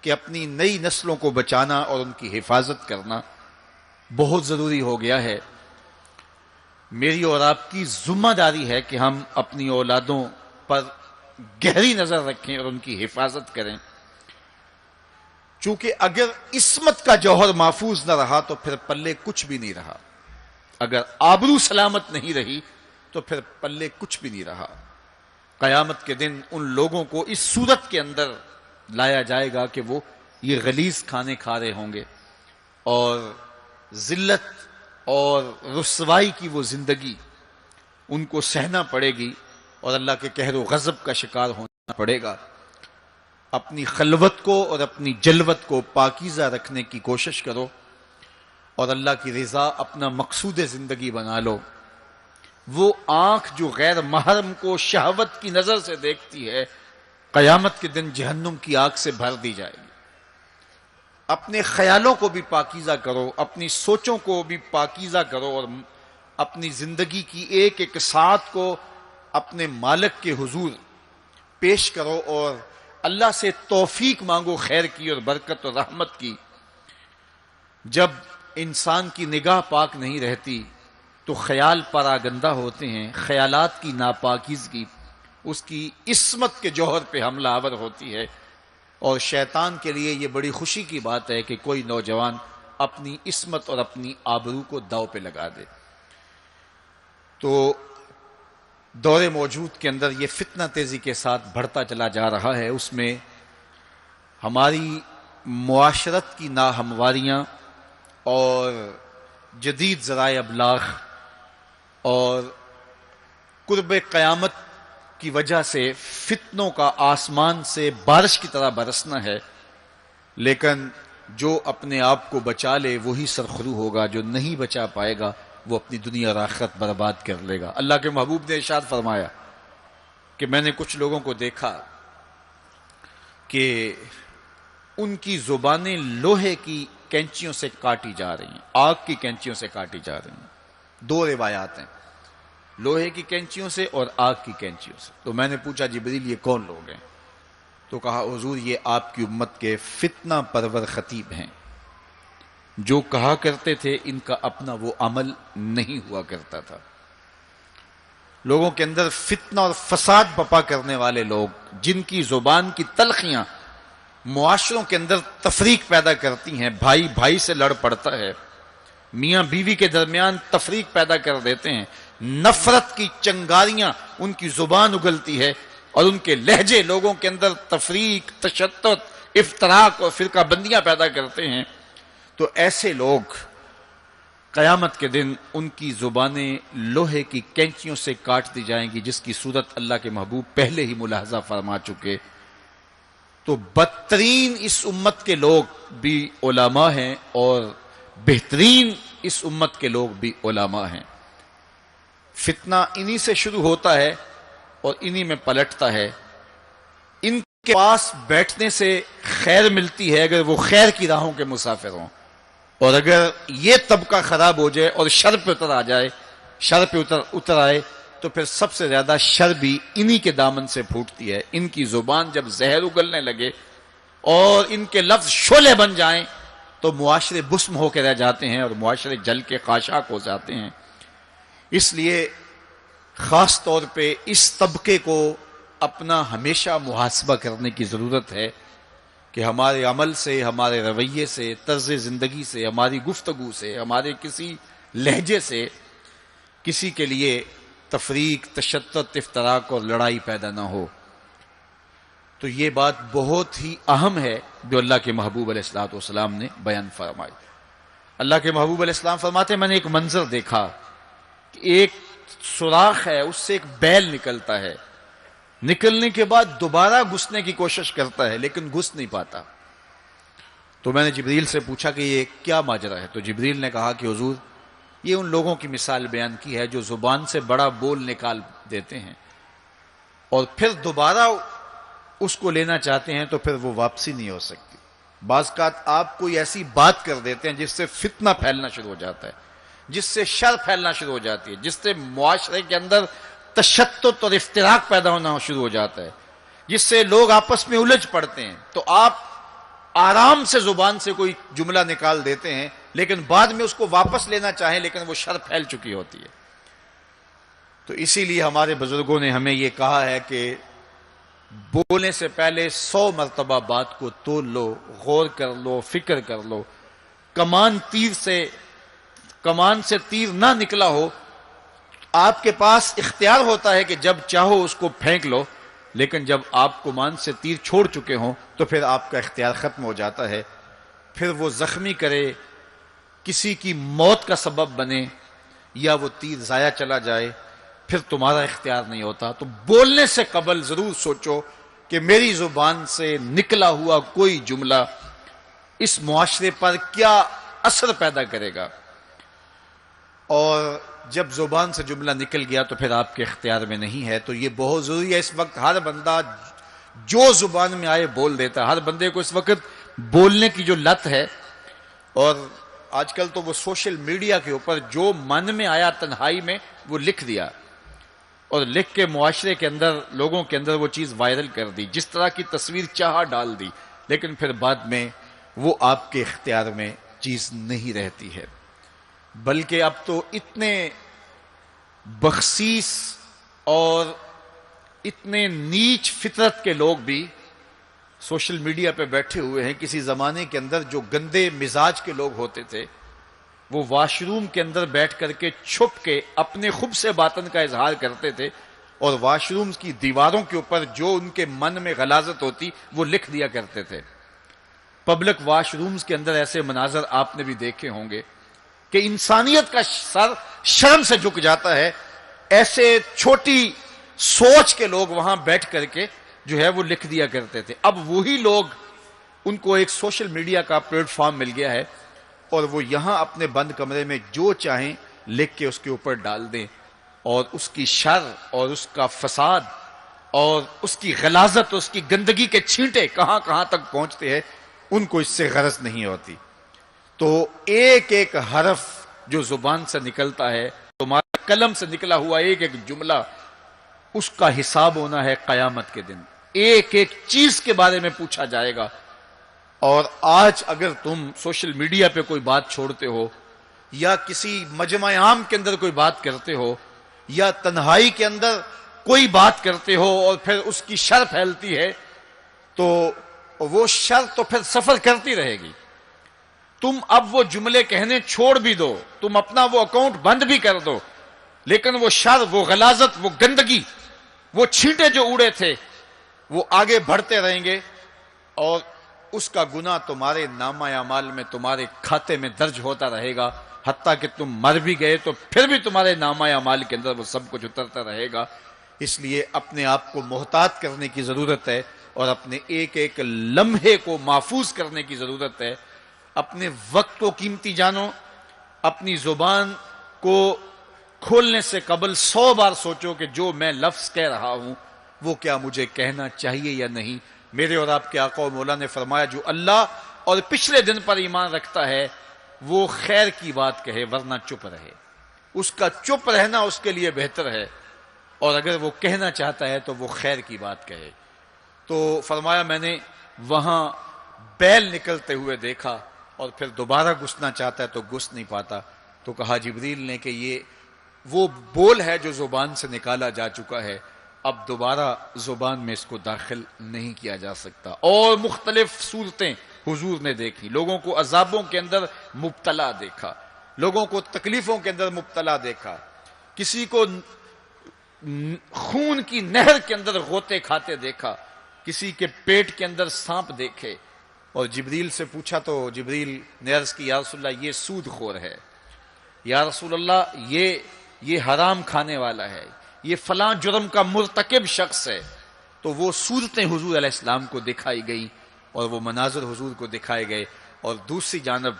کہ اپنی نئی نسلوں کو بچانا اور ان کی حفاظت کرنا بہت ضروری ہو گیا ہے۔ میری اور آپ کی ذمہ داری ہے کہ ہم اپنی اولادوں پر گہری نظر رکھیں اور ان کی حفاظت کریں، چونکہ اگر عصمت کا جوہر محفوظ نہ رہا تو پھر پلے کچھ بھی نہیں رہا، اگر آبرو سلامت نہیں رہی تو پھر پلے کچھ بھی نہیں رہا۔ قیامت کے دن ان لوگوں کو اس صورت کے اندر لایا جائے گا کہ وہ یہ غلیظ کھانے کھا رہے ہوں گے، اور ذلت اور رسوائی کی وہ زندگی ان کو سہنا پڑے گی، اور اللہ کے قہر و غضب کا شکار ہونا پڑے گا۔ اپنی خلوت کو اور اپنی جلوت کو پاکیزہ رکھنے کی کوشش کرو، اور اللہ کی رضا اپنا مقصود زندگی بنا لو۔ وہ آنکھ جو غیر محرم کو شہوت کی نظر سے دیکھتی ہے، قیامت کے دن جہنم کی آگ سے بھر دی جائے گی۔ اپنے خیالوں کو بھی پاکیزہ کرو، اپنی سوچوں کو بھی پاکیزہ کرو، اور اپنی زندگی کی ایک ایک ساعت کو اپنے مالک کے حضور پیش کرو، اور اللہ سے توفیق مانگو خیر کی اور برکت اور رحمت کی۔ جب انسان کی نگاہ پاک نہیں رہتی تو خیال پراگندہ ہوتے ہیں، خیالات کی ناپاکیزگی اس کی عصمت کے جوہر پہ حملہ آور ہوتی ہے، اور شیطان کے لیے یہ بڑی خوشی کی بات ہے کہ کوئی نوجوان اپنی عصمت اور اپنی آبرو کو داؤ پہ لگا دے۔ تو دور موجود کے اندر یہ فتنہ تیزی کے ساتھ بڑھتا چلا جا رہا ہے، اس میں ہماری معاشرت کی ناہمواریاں اور جدید ذرائع ابلاغ اور قرب قیامت کی وجہ سے فتنوں کا آسمان سے بارش کی طرح برسنا ہے، لیکن جو اپنے آپ کو بچا لے وہی سرخرو ہوگا، جو نہیں بچا پائے گا وہ اپنی دنیا اور آخرت برباد کر لے گا۔ اللہ کے محبوب نے ارشاد فرمایا کہ میں نے کچھ لوگوں کو دیکھا کہ ان کی زبانیں لوہے کی کینچیوں سے کاٹی جا رہی ہیں، آگ کی کینچیوں سے کاٹی جا رہی ہیں۔ دو روایات ہیں، لوہے کی کینچیوں سے اور آگ کی کینچیوں سے۔ تو میں نے پوچھا جبریل یہ کون لوگ ہیں؟ تو کہا حضور یہ آپ کی امت کے فتنہ پرور خطیب ہیں، جو کہا کرتے تھے ان کا اپنا وہ عمل نہیں ہوا کرتا تھا۔ لوگوں کے اندر فتنہ اور فساد بپا کرنے والے لوگ، جن کی زبان کی تلخیاں معاشروں کے اندر تفریق پیدا کرتی ہیں، بھائی بھائی سے لڑ پڑتا ہے، میاں بیوی کے درمیان تفریق پیدا کر دیتے ہیں، نفرت کی چنگاریاں ان کی زبان اگلتی ہے، اور ان کے لہجے لوگوں کے اندر تفریق، تشدد، افتراق اور فرقہ بندیاں پیدا کرتے ہیں۔ تو ایسے لوگ قیامت کے دن ان کی زبانیں لوہے کی کینچیوں سے کاٹ دی جائیں گی، جس کی صورت اللہ کے محبوب پہلے ہی ملاحظہ فرما چکے۔ تو بدترین اس امت کے لوگ بھی علماء ہیں، اور بہترین اس امت کے لوگ بھی علماء ہیں۔ فتنہ انہی سے شروع ہوتا ہے اور انہی میں پلٹتا ہے۔ ان کے پاس بیٹھنے سے خیر ملتی ہے اگر وہ خیر کی راہوں کے مسافر ہوں، اور اگر یہ طبقہ خراب ہو جائے اور شر پہ اتر آ جائے، شر پہ اتر آئے، تو پھر سب سے زیادہ شر بھی انہی کے دامن سے پھوٹتی ہے۔ ان کی زبان جب زہر اگلنے لگے اور ان کے لفظ شعلے بن جائیں تو معاشرے بسم ہو کے رہ جاتے ہیں اور معاشرے جل کے خاشاک ہو جاتے ہیں۔ اس لیے خاص طور پہ اس طبقے کو اپنا ہمیشہ محاسبہ کرنے کی ضرورت ہے کہ ہمارے عمل سے، ہمارے رویے سے، طرز زندگی سے، ہماری گفتگو سے، ہمارے کسی لہجے سے کسی کے لیے تفریق، تشدد، افتراق اور لڑائی پیدا نہ ہو۔ تو یہ بات بہت ہی اہم ہے جو اللہ کے محبوب علیہ الصلوۃ والسلام نے بیان فرمائی۔ اللہ کے محبوب علیہ السلام فرماتے ہیں میں نے ایک منظر دیکھا کہ ایک سوراخ ہے، اس سے ایک بیل نکلتا ہے، نکلنے کے بعد دوبارہ گھسنے کی کوشش کرتا ہے لیکن گھس نہیں پاتا۔ تو میں نے جبریل سے پوچھا کہ یہ کیا ماجرا ہے؟ تو جبریل نے کہا کہ حضور یہ ان لوگوں کی مثال بیان کی ہے جو زبان سے بڑا بول نکال دیتے ہیں اور پھر دوبارہ اس کو لینا چاہتے ہیں تو پھر وہ واپسی نہیں ہو سکتی۔ بعض اوقات آپ کوئی ایسی بات کر دیتے ہیں جس سے فتنہ پھیلنا شروع ہو جاتا ہے، جس سے شر پھیلنا شروع ہو جاتی ہے، جس سے معاشرے کے اندر تشدد اور افتراق پیدا ہونا شروع ہو جاتا ہے، جس سے لوگ آپس میں الجھ پڑتے ہیں۔ تو آپ آرام سے زبان سے کوئی جملہ نکال دیتے ہیں لیکن بعد میں اس کو واپس لینا چاہیں لیکن وہ شر پھیل چکی ہوتی ہے۔ تو اسی لیے ہمارے بزرگوں نے ہمیں یہ کہا ہے کہ بولنے سے پہلے 100 مرتبہ بات کو تول لو، غور کر لو، فکر کر لو۔ کمان سے تیر نہ نکلا ہو، آپ کے پاس اختیار ہوتا ہے کہ جب چاہو اس کو پھینک لو، لیکن جب آپ کمان سے تیر چھوڑ چکے ہوں تو پھر آپ کا اختیار ختم ہو جاتا ہے۔ پھر وہ زخمی کرے، کسی کی موت کا سبب بنے، یا وہ تیر ضائع چلا جائے، پھر تمہارا اختیار نہیں ہوتا۔ تو بولنے سے قبل ضرور سوچو کہ میری زبان سے نکلا ہوا کوئی جملہ اس معاشرے پر کیا اثر پیدا کرے گا، اور جب زبان سے جملہ نکل گیا تو پھر آپ کے اختیار میں نہیں ہے۔ تو یہ بہت ضروری ہے۔ اس وقت ہر بندہ جو زبان میں آئے بول دیتا ہے، ہر بندے کو اس وقت بولنے کی جو لت ہے، اور آج کل تو وہ سوشل میڈیا کے اوپر جو من میں آیا تنہائی میں وہ لکھ دیا، اور لکھ کے معاشرے کے اندر لوگوں کے اندر وہ چیز وائرل کر دی، جس طرح کی تصویر چاہا ڈال دی، لیکن پھر بعد میں وہ آپ کے اختیار میں چیز نہیں رہتی ہے۔ بلکہ اب تو اتنے بخسیس اور اتنے نیچ فطرت کے لوگ بھی سوشل میڈیا پہ بیٹھے ہوئے ہیں. کسی زمانے کے اندر جو گندے مزاج کے لوگ ہوتے تھے وہ واش روم کے اندر بیٹھ کر کے چھپ کے اپنے خب سے باطن کا اظہار کرتے تھے اور واش روم کی دیواروں کے اوپر جو ان کے من میں غلاظت ہوتی وہ لکھ دیا کرتے تھے. پبلک واش رومز کے اندر ایسے مناظر آپ نے بھی دیکھے ہوں گے کہ انسانیت کا سر شرم سے جھک جاتا ہے. ایسے چھوٹی سوچ کے لوگ وہاں بیٹھ کر کے جو ہے وہ لکھ دیا کرتے تھے. اب وہی لوگ، ان کو ایک سوشل میڈیا کا پلیٹ فارم مل گیا ہے اور وہ یہاں اپنے بند کمرے میں جو چاہیں لکھ کے اس کے اوپر ڈال دیں، اور اس کی شر اور اس کا فساد اور اس کی غلاظت، اس کی گندگی کے چھینٹے کہاں کہاں تک پہنچتے ہیں ان کو اس سے غرض نہیں ہوتی. تو ایک ایک حرف جو زبان سے نکلتا ہے، تمہارے قلم سے نکلا ہوا ایک ایک جملہ، اس کا حساب ہونا ہے قیامت کے دن. ایک ایک چیز کے بارے میں پوچھا جائے گا. اور آج اگر تم سوشل میڈیا پہ کوئی بات چھوڑتے ہو یا کسی مجمع عام کے اندر کوئی بات کرتے ہو یا تنہائی کے اندر کوئی بات کرتے ہو اور پھر اس کی شر پھیلتی ہے، تو وہ شر تو پھر سفر کرتی رہے گی. تم اب وہ جملے کہنے چھوڑ بھی دو، تم اپنا وہ اکاؤنٹ بند بھی کر دو، لیکن وہ شر، وہ غلاظت، وہ گندگی، وہ چھینٹے جو اڑے تھے وہ آگے بڑھتے رہیں گے اور اس کا گناہ تمہارے نامہ اعمال میں، تمہارے کھاتے میں درج ہوتا رہے گا. حتیٰ کہ تم مر بھی گئے تو پھر بھی تمہارے نامہ اعمال کے اندر وہ سب کچھ اترتا رہے گا. اس لیے اپنے آپ کو محتاط کرنے کی ضرورت ہے اور اپنے ایک ایک لمحے کو محفوظ کرنے کی ضرورت ہے. اپنے وقت کو قیمتی جانو. اپنی زبان کو کھولنے سے قبل 100 بار سوچو کہ جو میں لفظ کہہ رہا ہوں وہ کیا مجھے کہنا چاہیے یا نہیں. میرے اور آپ کے آقا و مولا نے فرمایا جو اللہ اور پچھلے دن پر ایمان رکھتا ہے وہ خیر کی بات کہے ورنہ چپ رہے. اس کا چپ رہنا اس کے لیے بہتر ہے، اور اگر وہ کہنا چاہتا ہے تو وہ خیر کی بات کہے. تو فرمایا میں نے وہاں بیل نکلتے ہوئے دیکھا اور پھر دوبارہ گھسنا چاہتا ہے تو گھس نہیں پاتا. تو کہا جبریل نے کہ یہ وہ بول ہے جو زبان سے نکالا جا چکا ہے، اب دوبارہ زبان میں اس کو داخل نہیں کیا جا سکتا. اور مختلف صورتیں حضور نے دیکھی. لوگوں کو عذابوں کے اندر مبتلا دیکھا، لوگوں کو تکلیفوں کے اندر مبتلا دیکھا، کسی کو خون کی نہر کے اندر غوطے کھاتے دیکھا، کسی کے پیٹ کے اندر سانپ دیکھے. اور جبریل سے پوچھا تو جبریل نے عرض کی یا رسول اللہ یہ سود خور ہے، یا رسول اللہ یہ حرام کھانے والا ہے، یہ فلاں جرم کا مرتکب شخص ہے. تو وہ صورتیں حضور علیہ السلام کو دکھائی گئی اور وہ مناظر حضور کو دکھائے گئے. اور دوسری جانب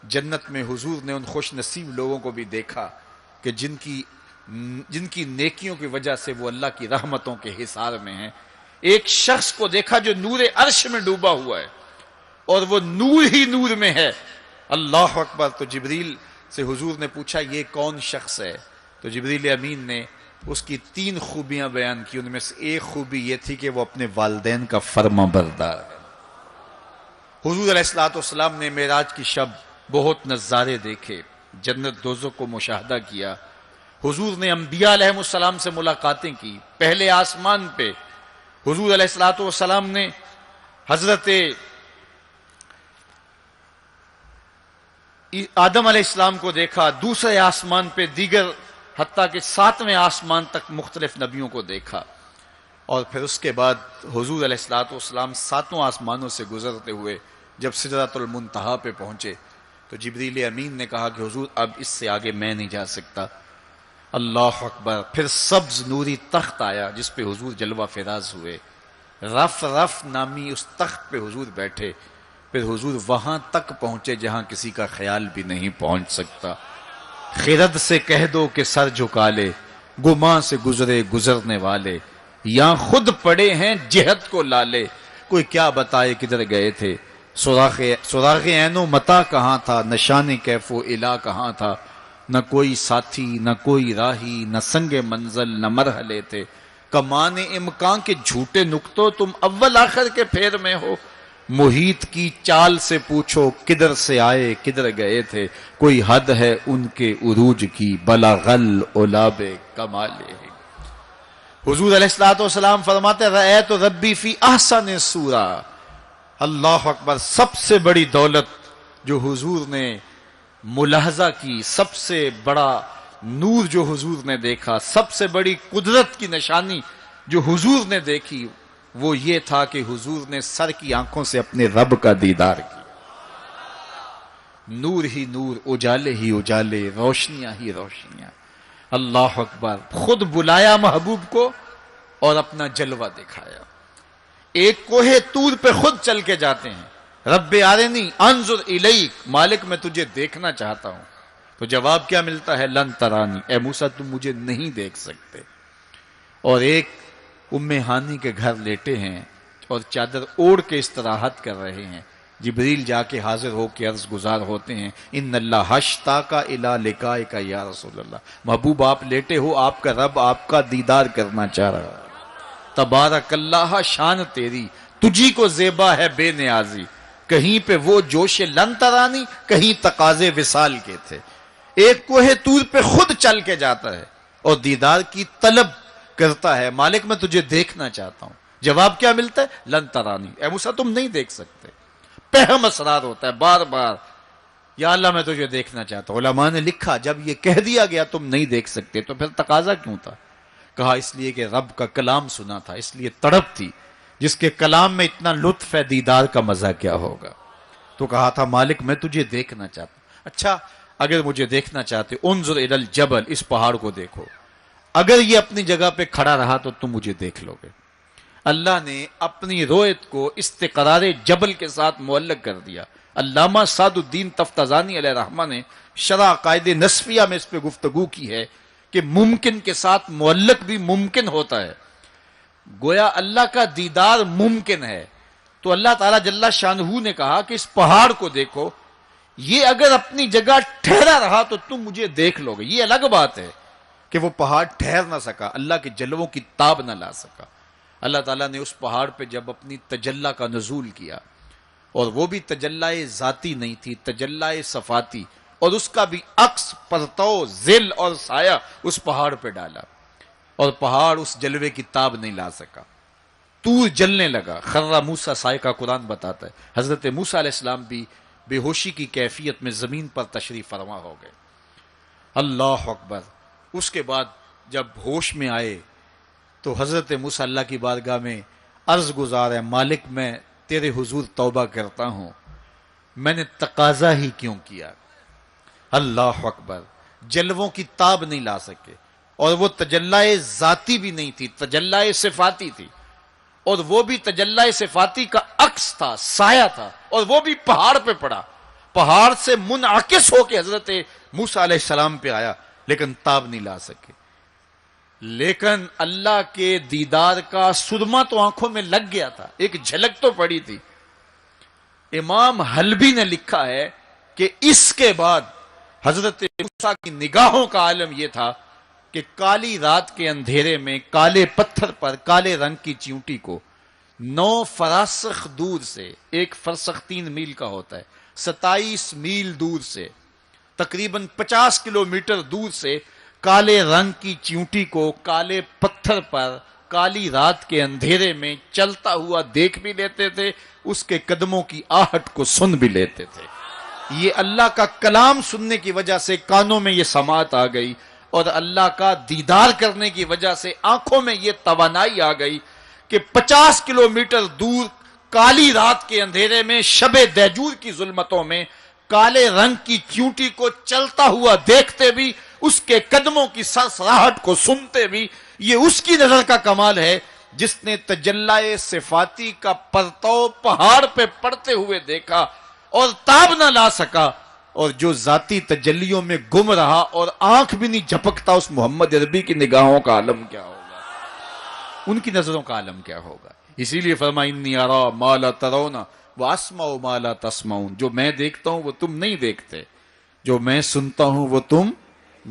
جنت میں حضور نے ان خوش نصیب لوگوں کو بھی دیکھا کہ جن کی نیکیوں کی وجہ سے وہ اللہ کی رحمتوں کے حصار میں ہیں. ایک شخص کو دیکھا جو نور عرش میں ڈوبا ہوا ہے اور وہ نور ہی نور میں ہے. اللہ اکبر. تو جبریل سے حضور نے پوچھا یہ کون شخص ہے؟ تو جبریل امین نے اس کی 3 خوبیاں بیان کی. ان میں سے ایک خوبی یہ تھی کہ وہ اپنے والدین کا فرما بردار ہے. حضور علیہ السلام نے معراج کی شب بہت نظارے دیکھے، جنت دوزخ کو مشاہدہ کیا. حضور نے انبیاء علیہ السلام سے ملاقاتیں کی. پہلے آسمان پہ حضور علیہ السلام نے حضرت آدم علیہ السلام کو دیکھا. دوسرے آسمان پہ دیگر حتیٰ کہ 7ویں آسمان تک مختلف نبیوں کو دیکھا. اور پھر اس کے بعد حضور علیہ السلام 7 آسمانوں سے گزرتے ہوئے جب سدرۃ المنتہا پہ پہنچے تو جبریل امین نے کہا کہ حضور اب اس سے آگے میں نہیں جا سکتا. اللہ اکبر. پھر سبز نوری تخت آیا جس پہ حضور جلوہ فراز ہوئے. رف نامی اس تخت پہ حضور بیٹھے. پھر حضور وہاں تک پہنچے جہاں کسی کا خیال بھی نہیں پہنچ سکتا. خرد سے کہہ دو کہ سر جھکا لے، گماں سے گزرے گزرنے والے، یہاں خود پڑے ہیں جہت کو لالے. کوئی کیا بتائے کدھر گئے تھے، سراغ عین و متا کہاں تھا، نشان کیف و الا کہاں تھا. نہ کوئی ساتھی نہ کوئی راہی، نہ سنگ منزل نہ مرحلے تھے. کمان امکان کے جھوٹے نکتوں تم اول آخر کے پھیر میں ہو. محیط کی چال سے پوچھو کدھر سے آئے کدھر گئے تھے، کوئی حد ہے ان کے عروج کی، بلغل اولاب کمالے۔ حضور علیہ الصلوۃ والسلام فرماتے رأیت ربی فی احسن صورہ، اللہ اکبر، سب سے بڑی دولت جو حضور نے ملاحظہ کی، سب سے بڑا نور جو حضور نے دیکھا، سب سے بڑی قدرت کی نشانی جو حضور نے دیکھی، وہ یہ تھا کہ حضور نے سر کی آنکھوں سے اپنے رب کا دیدار کیا۔ نور ہی نور، اجالے ہی اجالے، روشنیاں ہی روشنیاں۔ اللہ اکبر، خود بلایا محبوب کو اور اپنا جلوہ دکھایا۔ ایک کوہ طور پہ خود چل کے جاتے ہیں، رب ارنی انظر الیک، مالک میں تجھے دیکھنا چاہتا ہوں۔ تو جواب کیا ملتا ہے؟ لن ترانی، اے موسیٰ تم مجھے نہیں دیکھ سکتے۔ اور ایک ام ہانی کے گھر لیٹے ہیں اور چادر اوڑھ کے استراحت کر رہے ہیں، جبریل جا کے حاضر ہو کے عرض گزار ہوتے ہیں، ان اللہ اشتاق الی لقائک یا رسول اللہ، محبوب آپ لیٹے ہو، آپ کا رب آپ کا دیدار کرنا چاہ رہا ہے۔ تبارک اللہ، شان تیری، تجھی کو زیبا ہے بے نیازی۔ کہیں پہ وہ جوش لن ترانی، کہیں تقاضے وصال کے تھے۔ ایک کوہ طور پہ خود چل کے جاتا ہے اور دیدار کی طلب کرتا ہے، مالک میں تجھے دیکھنا چاہتا ہوں۔ جواب کیا ملتا ہے؟ لن ترانی، اے موسیٰ تم نہیں دیکھ سکتے۔ پہم اسرار ہوتا ہے بار بار، یا اللہ میں تجھے دیکھنا چاہتا ہوں۔ علماء نے لکھا جب یہ کہہ دیا گیا تم نہیں دیکھ سکتے تو پھر تقاضا کیوں تھا؟ کہا اس لیے کہ رب کا کلام سنا تھا، اس لیے تڑپ تھی، جس کے کلام میں اتنا لطف ہے دیدار کا مزہ کیا ہوگا۔ تو کہا تھا مالک میں تجھے دیکھنا چاہتا ہوں۔ اچھا اگر مجھے دیکھنا چاہتے انظر الی الجبل، اس پہاڑ کو دیکھو، اگر یہ اپنی جگہ پہ کھڑا رہا تو تم مجھے دیکھ لو گے۔ اللہ نے اپنی رویت کو استقرار جبل کے ساتھ معلق کر دیا۔ علامہ سعد الدین تفتازانی علیہ رحمہ نے شرح قائد نصفیہ میں اس پہ گفتگو کی ہے کہ ممکن کے ساتھ معلق بھی ممکن ہوتا ہے۔ گویا اللہ کا دیدار ممکن ہے، تو اللہ تعالیٰ جل شانہ نے کہا کہ اس پہاڑ کو دیکھو، یہ اگر اپنی جگہ ٹھہرا رہا تو تم مجھے دیکھ لو گے۔ یہ الگ بات ہے کہ وہ پہاڑ ٹھہر نہ سکا، اللہ کے جلووں کی تاب نہ لا سکا۔ اللہ تعالیٰ نے اس پہاڑ پہ جب اپنی تجلی کا نزول کیا، اور وہ بھی تجلی ذاتی نہیں تھی، تجلی صفاتی، اور اس کا بھی عکس، پرتو، ظل اور سایہ اس پہاڑ پہ ڈالا، اور پہاڑ اس جلوے کی تاب نہیں لا سکا۔ طور جلنے لگا، خر موسیٰ سائے کا قرآن بتاتا ہے۔ حضرت موسیٰ علیہ السلام بھی بے ہوشی کی کیفیت میں زمین پر تشریف فرما ہو گئے۔ اللہ اکبر۔ اس کے بعد جب ہوش میں آئے تو حضرت موسیٰ اللہ کی بارگاہ میں عرض گزار ہے، مالک میں تیرے حضور توبہ کرتا ہوں، میں نے تقاضا ہی کیوں کیا۔ اللہ اکبر۔ جلووں کی تاب نہیں لا سکے، اور وہ تجلی ذاتی بھی نہیں تھی، تجلی صفاتی تھی، اور وہ بھی تجلی صفاتی کا عکس تھا، سایہ تھا، اور وہ بھی پہاڑ پہ پڑا، پہاڑ سے منعکس ہو کے حضرت موسیٰ علیہ السلام پہ آیا، لیکن تاب نہیں لا سکے۔ لیکن اللہ کے دیدار کا سرما تو آنکھوں میں لگ گیا تھا، ایک جھلک تو پڑی تھی۔ امام حلبی نے لکھا ہے کہ اس کے بعد حضرت موسیٰ کی نگاہوں کا عالم یہ تھا کہ کالی رات کے اندھیرے میں کالے پتھر پر کالے رنگ کی چیونٹی کو 9 فراسخ دور سے، ایک فرسخ 3 میل کا ہوتا ہے، 27 میل دور سے، تقریباً 50 کلومیٹر دور سے کالے رنگ کی چیونٹی کو کالے پتھر پر کالی رات کے اندھیرے میں چلتا ہوا دیکھ بھی لیتے تھے، اس کے قدموں کی آہٹ کو سن بھی لیتے تھے۔ یہ اللہ کا کلام سننے کی وجہ سے کانوں میں یہ سماعت آ گئی، اور اللہ کا دیدار کرنے کی وجہ سے آنکھوں میں یہ توانائی آ گئی کہ 50 کلومیٹر دور کالی رات کے اندھیرے میں، شب دیجور کی ظلمتوں میں، کالے رنگ کی چیونٹی کو چلتا ہوا دیکھتے بھی، اس کے قدموں کی سرسراہٹ کو سنتے بھی۔ یہ اس کی نظر کا کمال ہے جس نے تجلی صفاتی کا پرتو پہاڑ پہ پڑتے ہوئے دیکھا اور تاب نہ لا سکا، اور جو ذاتی تجلیوں میں گم رہا اور آنکھ بھی نہیں جھپکتا، اس محمد عربی کی نگاہوں کا عالم کیا ہوگا، ان کی نظروں کا عالم کیا ہوگا۔ اسی لیے فرمایا انی ارا ما لا ترون واسمع ما لا تسمعون، جو میں دیکھتا ہوں وہ تم نہیں دیکھتے، جو میں سنتا ہوں وہ تم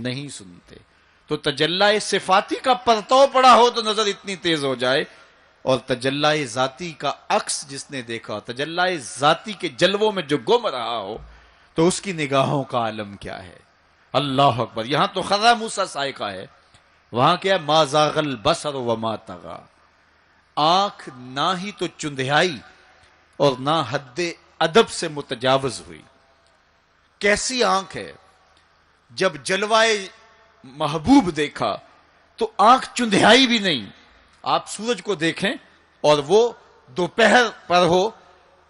نہیں سنتے۔ تو تجلی صفاتی کا پرتو پڑا ہو تو نظر اتنی تیز ہو جائے اور تجلی ذاتی کا عکس جس نے دیکھا، تجلی ذاتی کے جلووں میں جو گم رہا ہو، تو اس کی نگاہوں کا عالم کیا ہے؟ اللہ اکبر. یہاں تو خضا موسیٰ صاعقہ ہے، وہاں کیا ہے؟ ما زاغ البصر وما طغی. آنکھ نہ ہی تو چندھیائی اور نہ حد ادب سے متجاوز ہوئی. کیسی آنکھ ہے؟ جب جلوائے محبوب دیکھا تو آنکھ چندھیائی بھی نہیں. آپ سورج کو دیکھیں اور وہ دوپہر پر ہو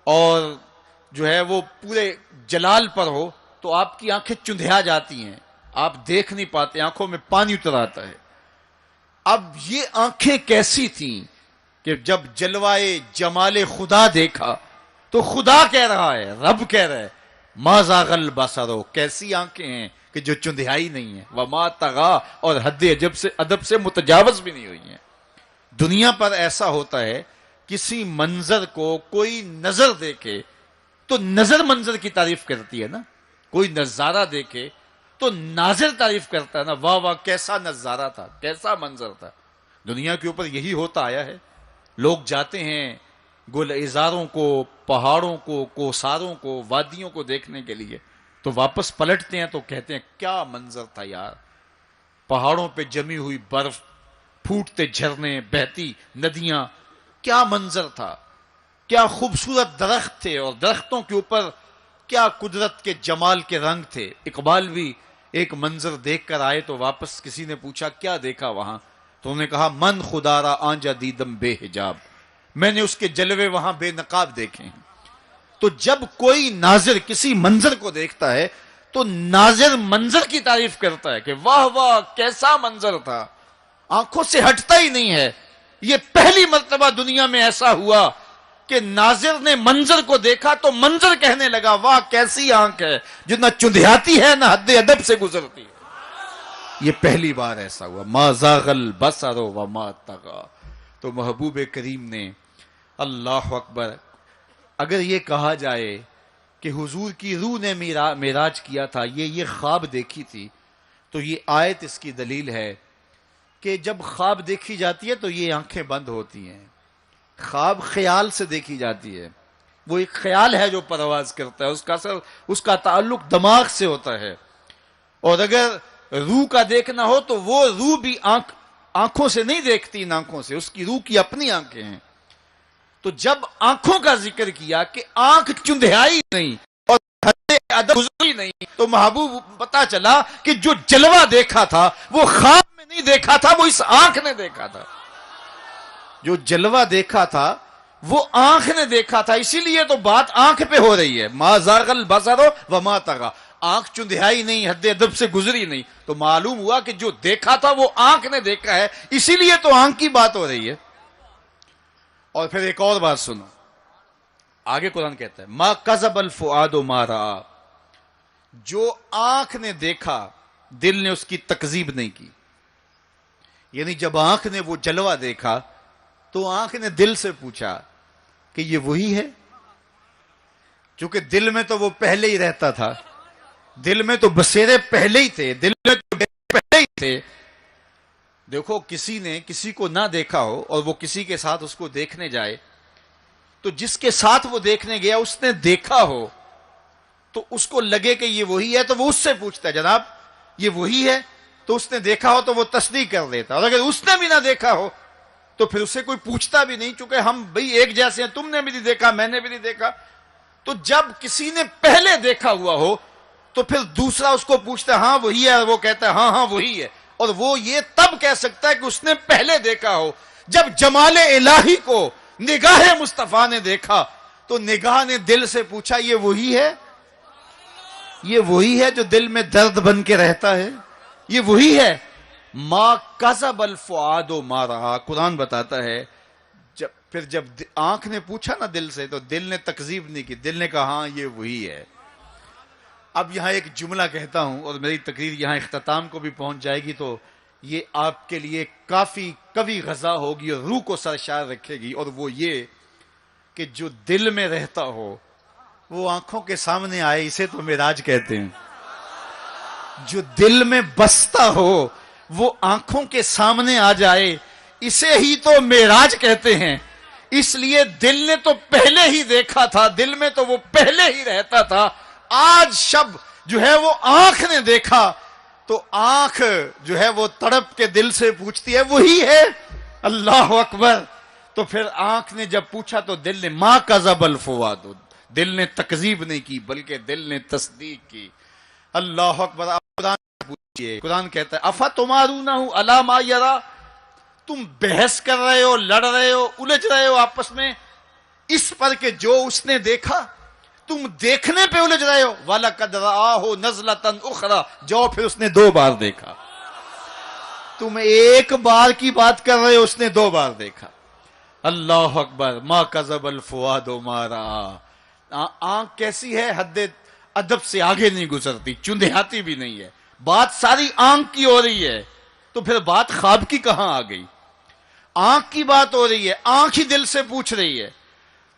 اور جو ہے وہ پورے جلال پر ہو تو آپ کی آنکھیں چندھیا جاتی ہیں، آپ دیکھ نہیں پاتے، آنکھوں میں پانی اتر آتا ہے. اب یہ آنکھیں کیسی تھیں کہ جب جلوائے جمال خدا دیکھا تو خدا کہہ رہا ہے، رب کہہ رہا ہے ما زاغ البصر. کیسی آنکھیں ہیں کہ جو چندھیائی نہیں ہیں، وما طغی، اور حد ادب سے متجاوز بھی نہیں ہوئی ہیں. دنیا پر ایسا ہوتا ہے، کسی منظر کو کوئی نظر دیکھے تو نظر منظر کی تعریف کرتی ہے نا. کوئی نظارہ دیکھے تو ناظر تعریف کرتا ہے نا، واہ واہ کیسا نظارہ تھا، کیسا منظر تھا. دنیا کے اوپر یہی ہوتا آیا ہے. لوگ جاتے ہیں گلزاروں کو، پہاڑوں کو، کوساروں کو، وادیوں کو دیکھنے کے لیے، تو واپس پلٹتے ہیں تو کہتے ہیں کیا منظر تھا یار. پہاڑوں پہ جمی ہوئی برف، پھوٹتے جھرنے، بہتی ندیاں، کیا منظر تھا، کیا خوبصورت درخت تھے، اور درختوں کے اوپر کیا قدرت کے جمال کے رنگ تھے. اقبال بھی ایک منظر دیکھ کر آئے تو واپس کسی نے پوچھا کیا دیکھا وہاں، تو انہوں نے کہا من خدا را آنجا دیدم بے حجاب. میں نے اس کے جلوے وہاں بے نقاب دیکھے ہیں. تو جب کوئی ناظر کسی منظر کو دیکھتا ہے تو ناظر منظر کی تعریف کرتا ہے کہ واہ واہ کیسا منظر تھا، آنکھوں سے ہٹتا ہی نہیں ہے. یہ پہلی مرتبہ دنیا میں ایسا ہوا کہ ناظر نے منظر کو دیکھا تو منظر کہنے لگا واہ کیسی آنکھ ہے جو نہ چندھیاتی ہے نہ حد ادب سے گزرتی ہے. یہ پہلی بار ایسا ہوا. ما زاغ البصر وما طغی. تو محبوب کریم نے، اللہ اکبر، اگر یہ کہا جائے کہ حضور کی روح نے معراج کیا تھا، یہ خواب دیکھی تھی، تو یہ آیت اس کی دلیل ہے کہ جب خواب دیکھی جاتی ہے تو یہ آنکھیں بند ہوتی ہیں. خواب خیال سے دیکھی جاتی ہے، وہ ایک خیال ہے جو پرواز کرتا ہے، اس کا تعلق دماغ سے ہوتا ہے. اور اگر روح کا دیکھنا ہو تو وہ روح بھی آنکھوں سے نہیں دیکھتی، ان آنکھوں سے، اس کی روح کی اپنی آنکھیں ہیں. تو جب آنکھوں کا ذکر کیا کہ آنکھ چندھیائی نہیں اور حد ادب گزری نہیں، تو محبوب پتا چلا کہ جو جلوہ دیکھا تھا وہ خواب میں نہیں دیکھا تھا، وہ اس آنکھ نے دیکھا تھا. جو جلوہ دیکھا تھا وہ آنکھ نے دیکھا تھا. اسی لیے تو بات آنکھ پہ ہو رہی ہے. ما زاغ البصر وما طغی. آنکھ چندھیائی نہیں، حد ادب سے گزری نہیں، تو معلوم ہوا کہ جو دیکھا تھا وہ آنکھ نے دیکھا ہے، اسی لیے تو آنکھ کی بات ہو رہی ہے. اور پھر ایک اور بات سنو، آگے قرآن کہتا ہے ما کذب الفؤاد ما رأى. جو آنکھ نے دیکھا دل نے اس کی تکذیب نہیں کی. یعنی جب آنکھ نے وہ جلوہ دیکھا تو آنکھ نے دل سے پوچھا کہ یہ وہی ہے، چونکہ دل میں تو وہ پہلے ہی رہتا تھا، دل میں تو بسیرے پہلے ہی تھے، دل میں تو پہلے ہی تھے. دیکھو کسی نے کسی کو نہ دیکھا ہو اور وہ کسی کے ساتھ اس کو دیکھنے جائے، تو جس کے ساتھ وہ دیکھنے گیا اس نے دیکھا ہو تو اس کو لگے کہ یہ وہی ہے، تو وہ اس سے پوچھتا ہے جناب یہ وہی ہے، تو اس نے دیکھا ہو تو وہ تصدیق کر دیتا. اور اگر اس نے بھی نہ دیکھا ہو تو پھر اسے کوئی پوچھتا بھی نہیں، چونکہ ہم بھئی ایک جیسے ہیں، تم نے بھی نہیں دیکھا میں نے بھی نہیں دیکھا. تو جب کسی نے پہلے دیکھا ہوا ہو تو پھر دوسرا اس کو پوچھتا ہے ہاں وہی ہے، اور وہ کہتا ہے ہاں ہاں وہی ہے. اور وہ یہ تب کہہ سکتا ہے کہ اس نے پہلے دیکھا ہو. جب جمال الہی کو نگاہ مصطفیٰ نے دیکھا تو نگاہ نے دل سے پوچھا یہ وہی ہے، یہ وہی ہے جو دل میں درد بن کے رہتا ہے، یہ وہی ہے. ما کذب الفؤاد ما رأى. قرآن بتاتا ہے جب آنکھ نے پوچھا نا دل سے تو دل نے تکذیب نہیں کی، دل نے کہا ہاں یہ وہی ہے. اب یہاں ایک جملہ کہتا ہوں اور میری تقریر یہاں اختتام کو بھی پہنچ جائے گی، تو یہ آپ کے لیے کافی قوی غذا ہوگی اور روح کو سرشار رکھے گی. اور وہ یہ کہ جو دل میں رہتا ہو وہ آنکھوں کے سامنے آئے، اسے تو معراج کہتے ہیں. جو دل میں بستا ہو وہ آنکھوں کے سامنے آ جائے، اسے ہی تو معراج کہتے ہیں. اس لیے دل نے تو پہلے ہی دیکھا تھا, دل میں تو وہ پہلے ہی رہتا تھا. آج شب جو ہے وہ آنکھ نے دیکھا, تو آنکھ جو ہے وہ تڑپ کے دل سے پوچھتی ہے وہی ہے. اللہ اکبر. تو پھر آنکھ نے جب پوچھا تو دل نے ما کذب الفؤاد, دل نے تکذیب نہیں کی بلکہ دل نے تصدیق کی. اللہ اکبر. قرآن پوچھئے, قرآن کہتا ہے افتمارونہ علی ما یری, تم بحث کر رہے ہو, لڑ رہے ہو, الجھ رہے ہو آپس میں اس پر کہ جو اس نے دیکھا, تم دیکھنے پہ الجھ رہے ہو. وَلَقَدْ رَآهُ نَزْلَةً أُخْرَى, جو پھر اس نے 2 بار دیکھا. تم ایک بار کی بات کر رہے ہو, اس نے 2 بار دیکھا. اللہ اکبر. ما کذب الفؤاد ما رأى. آنکھ کیسی ہے, حد ادب سے آگے نہیں گزرتی, چندیاتی بھی نہیں ہے. بات ساری آنکھ کی ہو رہی ہے, تو پھر بات خواب کی کہاں آ گئی؟ آنکھ کی بات ہو رہی ہے, آنکھ ہی دل سے پوچھ رہی ہے,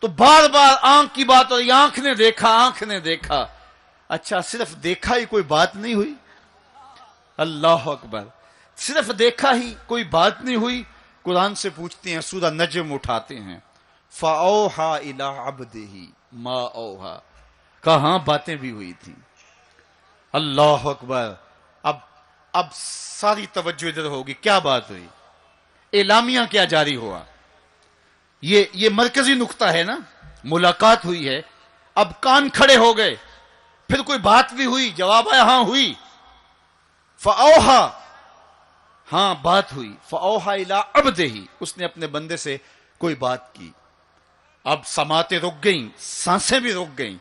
تو بار بار آنکھ کی بات ہو رہی ہے. آنکھ نے دیکھا, آنکھ نے دیکھا. اچھا صرف دیکھا ہی کوئی بات نہیں ہوئی؟ اللہ اکبر. صرف دیکھا ہی کوئی بات نہیں ہوئی؟ قرآن سے پوچھتے ہیں, سورہ نجم اٹھاتے ہیں, فَأَوْحَا إِلَىٰ عَبْدِهِ مَا أَوْحَا. کہاں باتیں بھی ہوئی تھیں. اللہ اکبر. اب ساری توجہ ادھر ہوگی. کیا بات ہوئی؟ اعلامیہ کیا جاری ہوا؟ یہ مرکزی نقطہ ہے نا. ملاقات ہوئی ہے, اب کان کھڑے ہو گئے, پھر کوئی بات بھی ہوئی, جواب آیا ہاں ہوئی. فَأَوْحَا, ہاں بات ہوئی. فَأَوْحَا إِلَىٰ عَبْدِهِ, اس نے اپنے بندے سے کوئی بات کی. اب سماعتیں رک گئیں, سانسیں بھی رک گئیں.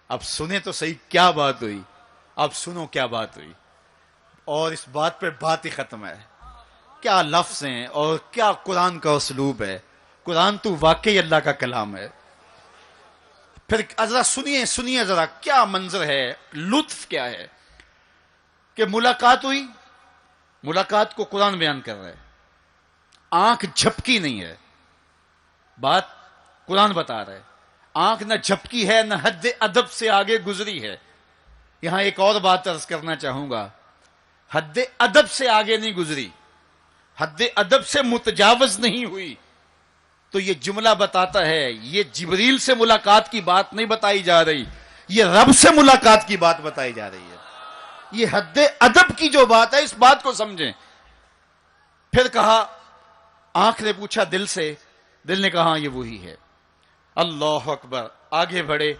اب سنیں تو صحیح کیا بات ہوئی. اب سنو کیا بات ہوئی. اور اس بات پہ بات ہی ختم ہے. کیا لفظ ہیں اور کیا قرآن کا اسلوب ہے. قرآن تو واقعی اللہ کا کلام ہے. پھر ذرا سنیے ذرا کیا منظر ہے, لطف کیا ہے کہ ملاقات ہوئی. ملاقات کو قرآن بیان کر رہا ہے. آنکھ جھپکی نہیں ہے, بات قرآن بتا رہا ہے. آنکھ نہ جھپکی ہے, نہ حد ادب سے آگے گزری ہے. یہاں ایک اور بات عرض کرنا چاہوں گا, حد ادب سے آگے نہیں گزری, حد ادب سے متجاوز نہیں ہوئی. تو یہ جملہ بتاتا ہے یہ جبریل سے ملاقات کی بات نہیں بتائی جا رہی, یہ رب سے ملاقات کی بات بتائی جا رہی ہے. یہ حد ادب کی جو بات ہے, اس بات کو سمجھیں. پھر کہا, آنکھ نے پوچھا دل سے, دل نے کہا یہ وہی ہے. اللہ اکبر. آگے بڑھے,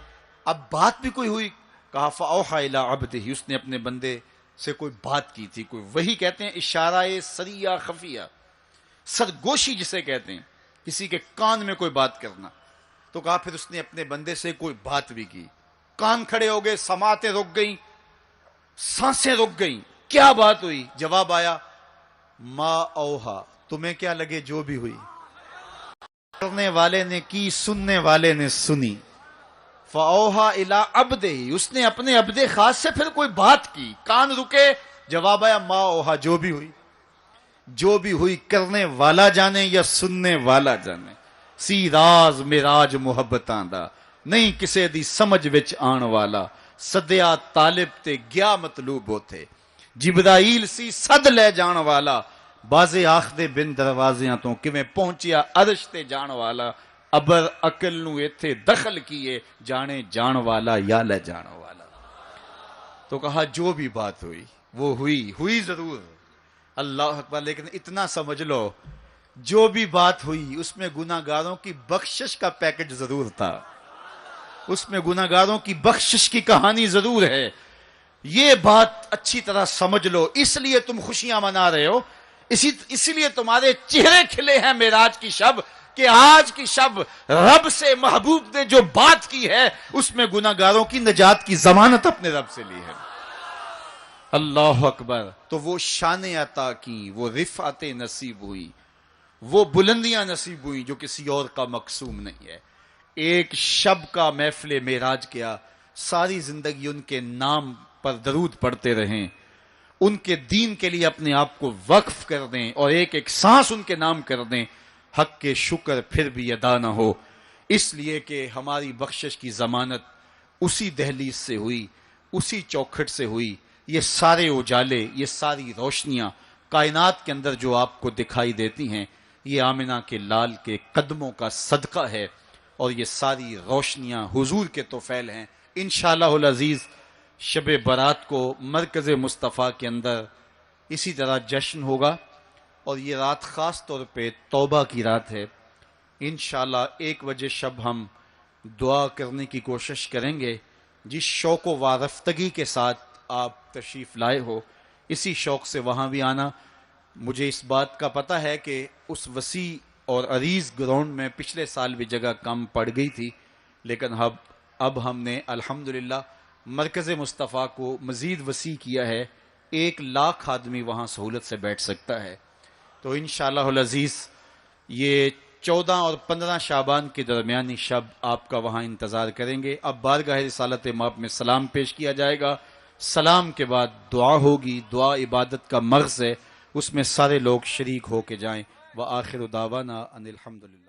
اب بات بھی کوئی ہوئی. کہا فَأَوْحَا إِلَىٰ عَبْدِهِ, اس نے اپنے بندے سے کوئی بات کی تھی. کوئی وہی کہتے ہیں اشارہ سریہ خفیہ, سرگوشی جسے کہتے ہیں, کسی کے کان میں کوئی بات کرنا. تو کہا پھر اس نے اپنے بندے سے کوئی بات بھی کی. کان کھڑے ہو گئے, سماعتیں رک گئیں, سانسیں رک گئیں. کیا بات ہوئی؟ جواب آیا ما اوہا, تمہیں کیا لگے جو بھی ہوئی. کرنے والے نے کی, سننے والے نے سنی. فَأَوْحَا إِلَىٰ عَبْدِهِ, اس نے اپنے عبد خاص سے پھر کوئی بات کی. کان رکے, جواب آیا ما اوہا, جو بھی ہوئی. جو بھی ہوئی کرنے والا جانے یا سننے والا جانے. سی راز میراج محبتاں دا, نہیں کسے دی سمجھ وچ آن والا. سدیا طالب تے گیا مطلوب ہوتے, جبرائیل سی صد لے جان والا. بازے آخدے بن دروازیاں تو کیویں پہنچیا عرش تے جان والا. ابر عقل نو ایتھے دخل کیے, جانے جان والا یا لے جان والا. تو کہا جو بھی بات ہوئی وہ ہوئی ضرور. اللہ اکبر. لیکن اتنا سمجھ لو, جو بھی بات ہوئی اس میں گناہگاروں کی بخشش کا پیکج ضرور تھا, اس میں گناہگاروں کی بخشش کی کہانی ضرور ہے. یہ بات اچھی طرح سمجھ لو. اس لیے تم خوشیاں منا رہے ہو, اسی لیے تمہارے چہرے کھلے ہیں معراج کی شب, کہ آج کی شب رب سے محبوب نے جو بات کی ہے اس میں گناہگاروں کی نجات کی ضمانت اپنے رب سے لی ہے. اللہ اکبر. تو وہ شان عطا کی, وہ رفعت نصیب ہوئی, وہ بلندیاں نصیب ہوئی جو کسی اور کا مقسوم نہیں ہے. ایک شب کا محفل معراج کیا, ساری زندگی ان کے نام پر درود پڑھتے رہیں, ان کے دین کے لیے اپنے آپ کو وقف کر دیں, اور ایک ایک سانس ان کے نام کر دیں. حق کے شکر پھر بھی ادا نہ ہو, اس لیے کہ ہماری بخشش کی ضمانت اسی دہلیز سے ہوئی, اسی چوکھٹ سے ہوئی. یہ سارے اجالے, یہ ساری روشنیاں کائنات کے اندر جو آپ کو دکھائی دیتی ہیں, یہ آمنہ کے لال کے قدموں کا صدقہ ہے، اور یہ ساری روشنیاں حضور کے طفیل ہیں۔ انشاءاللہ العزیز شب برات کو مرکز مصطفیٰ کے اندر اسی طرح جشن ہوگا، اور یہ رات خاص طور پہ توبہ کی رات ہے۔ انشاءاللہ 1 بجے شب ہم دعا کرنے کی کوشش کریں گے۔ جس شوق و وارفتگی کے ساتھ آپ تشریف لائے ہو، اسی شوق سے وہاں بھی آنا۔ مجھے اس بات کا پتہ ہے کہ اس وسیع اور عریض گراؤنڈ میں پچھلے سال بھی جگہ کم پڑ گئی تھی، لیکن اب ہم نے الحمدللہ مرکز مصطفیٰ کو مزید وسیع کیا ہے۔ 1 لاکھ آدمی وہاں سہولت سے بیٹھ سکتا ہے۔ تو انشاءاللہ العزیز یہ 14 اور 15 شعبان کے درمیانی شب آپ کا وہاں انتظار کریں گے۔ اب بارگاہ رسالت مآب میں سلام پیش کیا جائے گا، سلام کے بعد دعا ہوگی۔ دعا عبادت کا مغز ہے، اس میں سارے لوگ شریک ہو کے جائیں۔ وآخر دعوانا ان الحمدللہ۔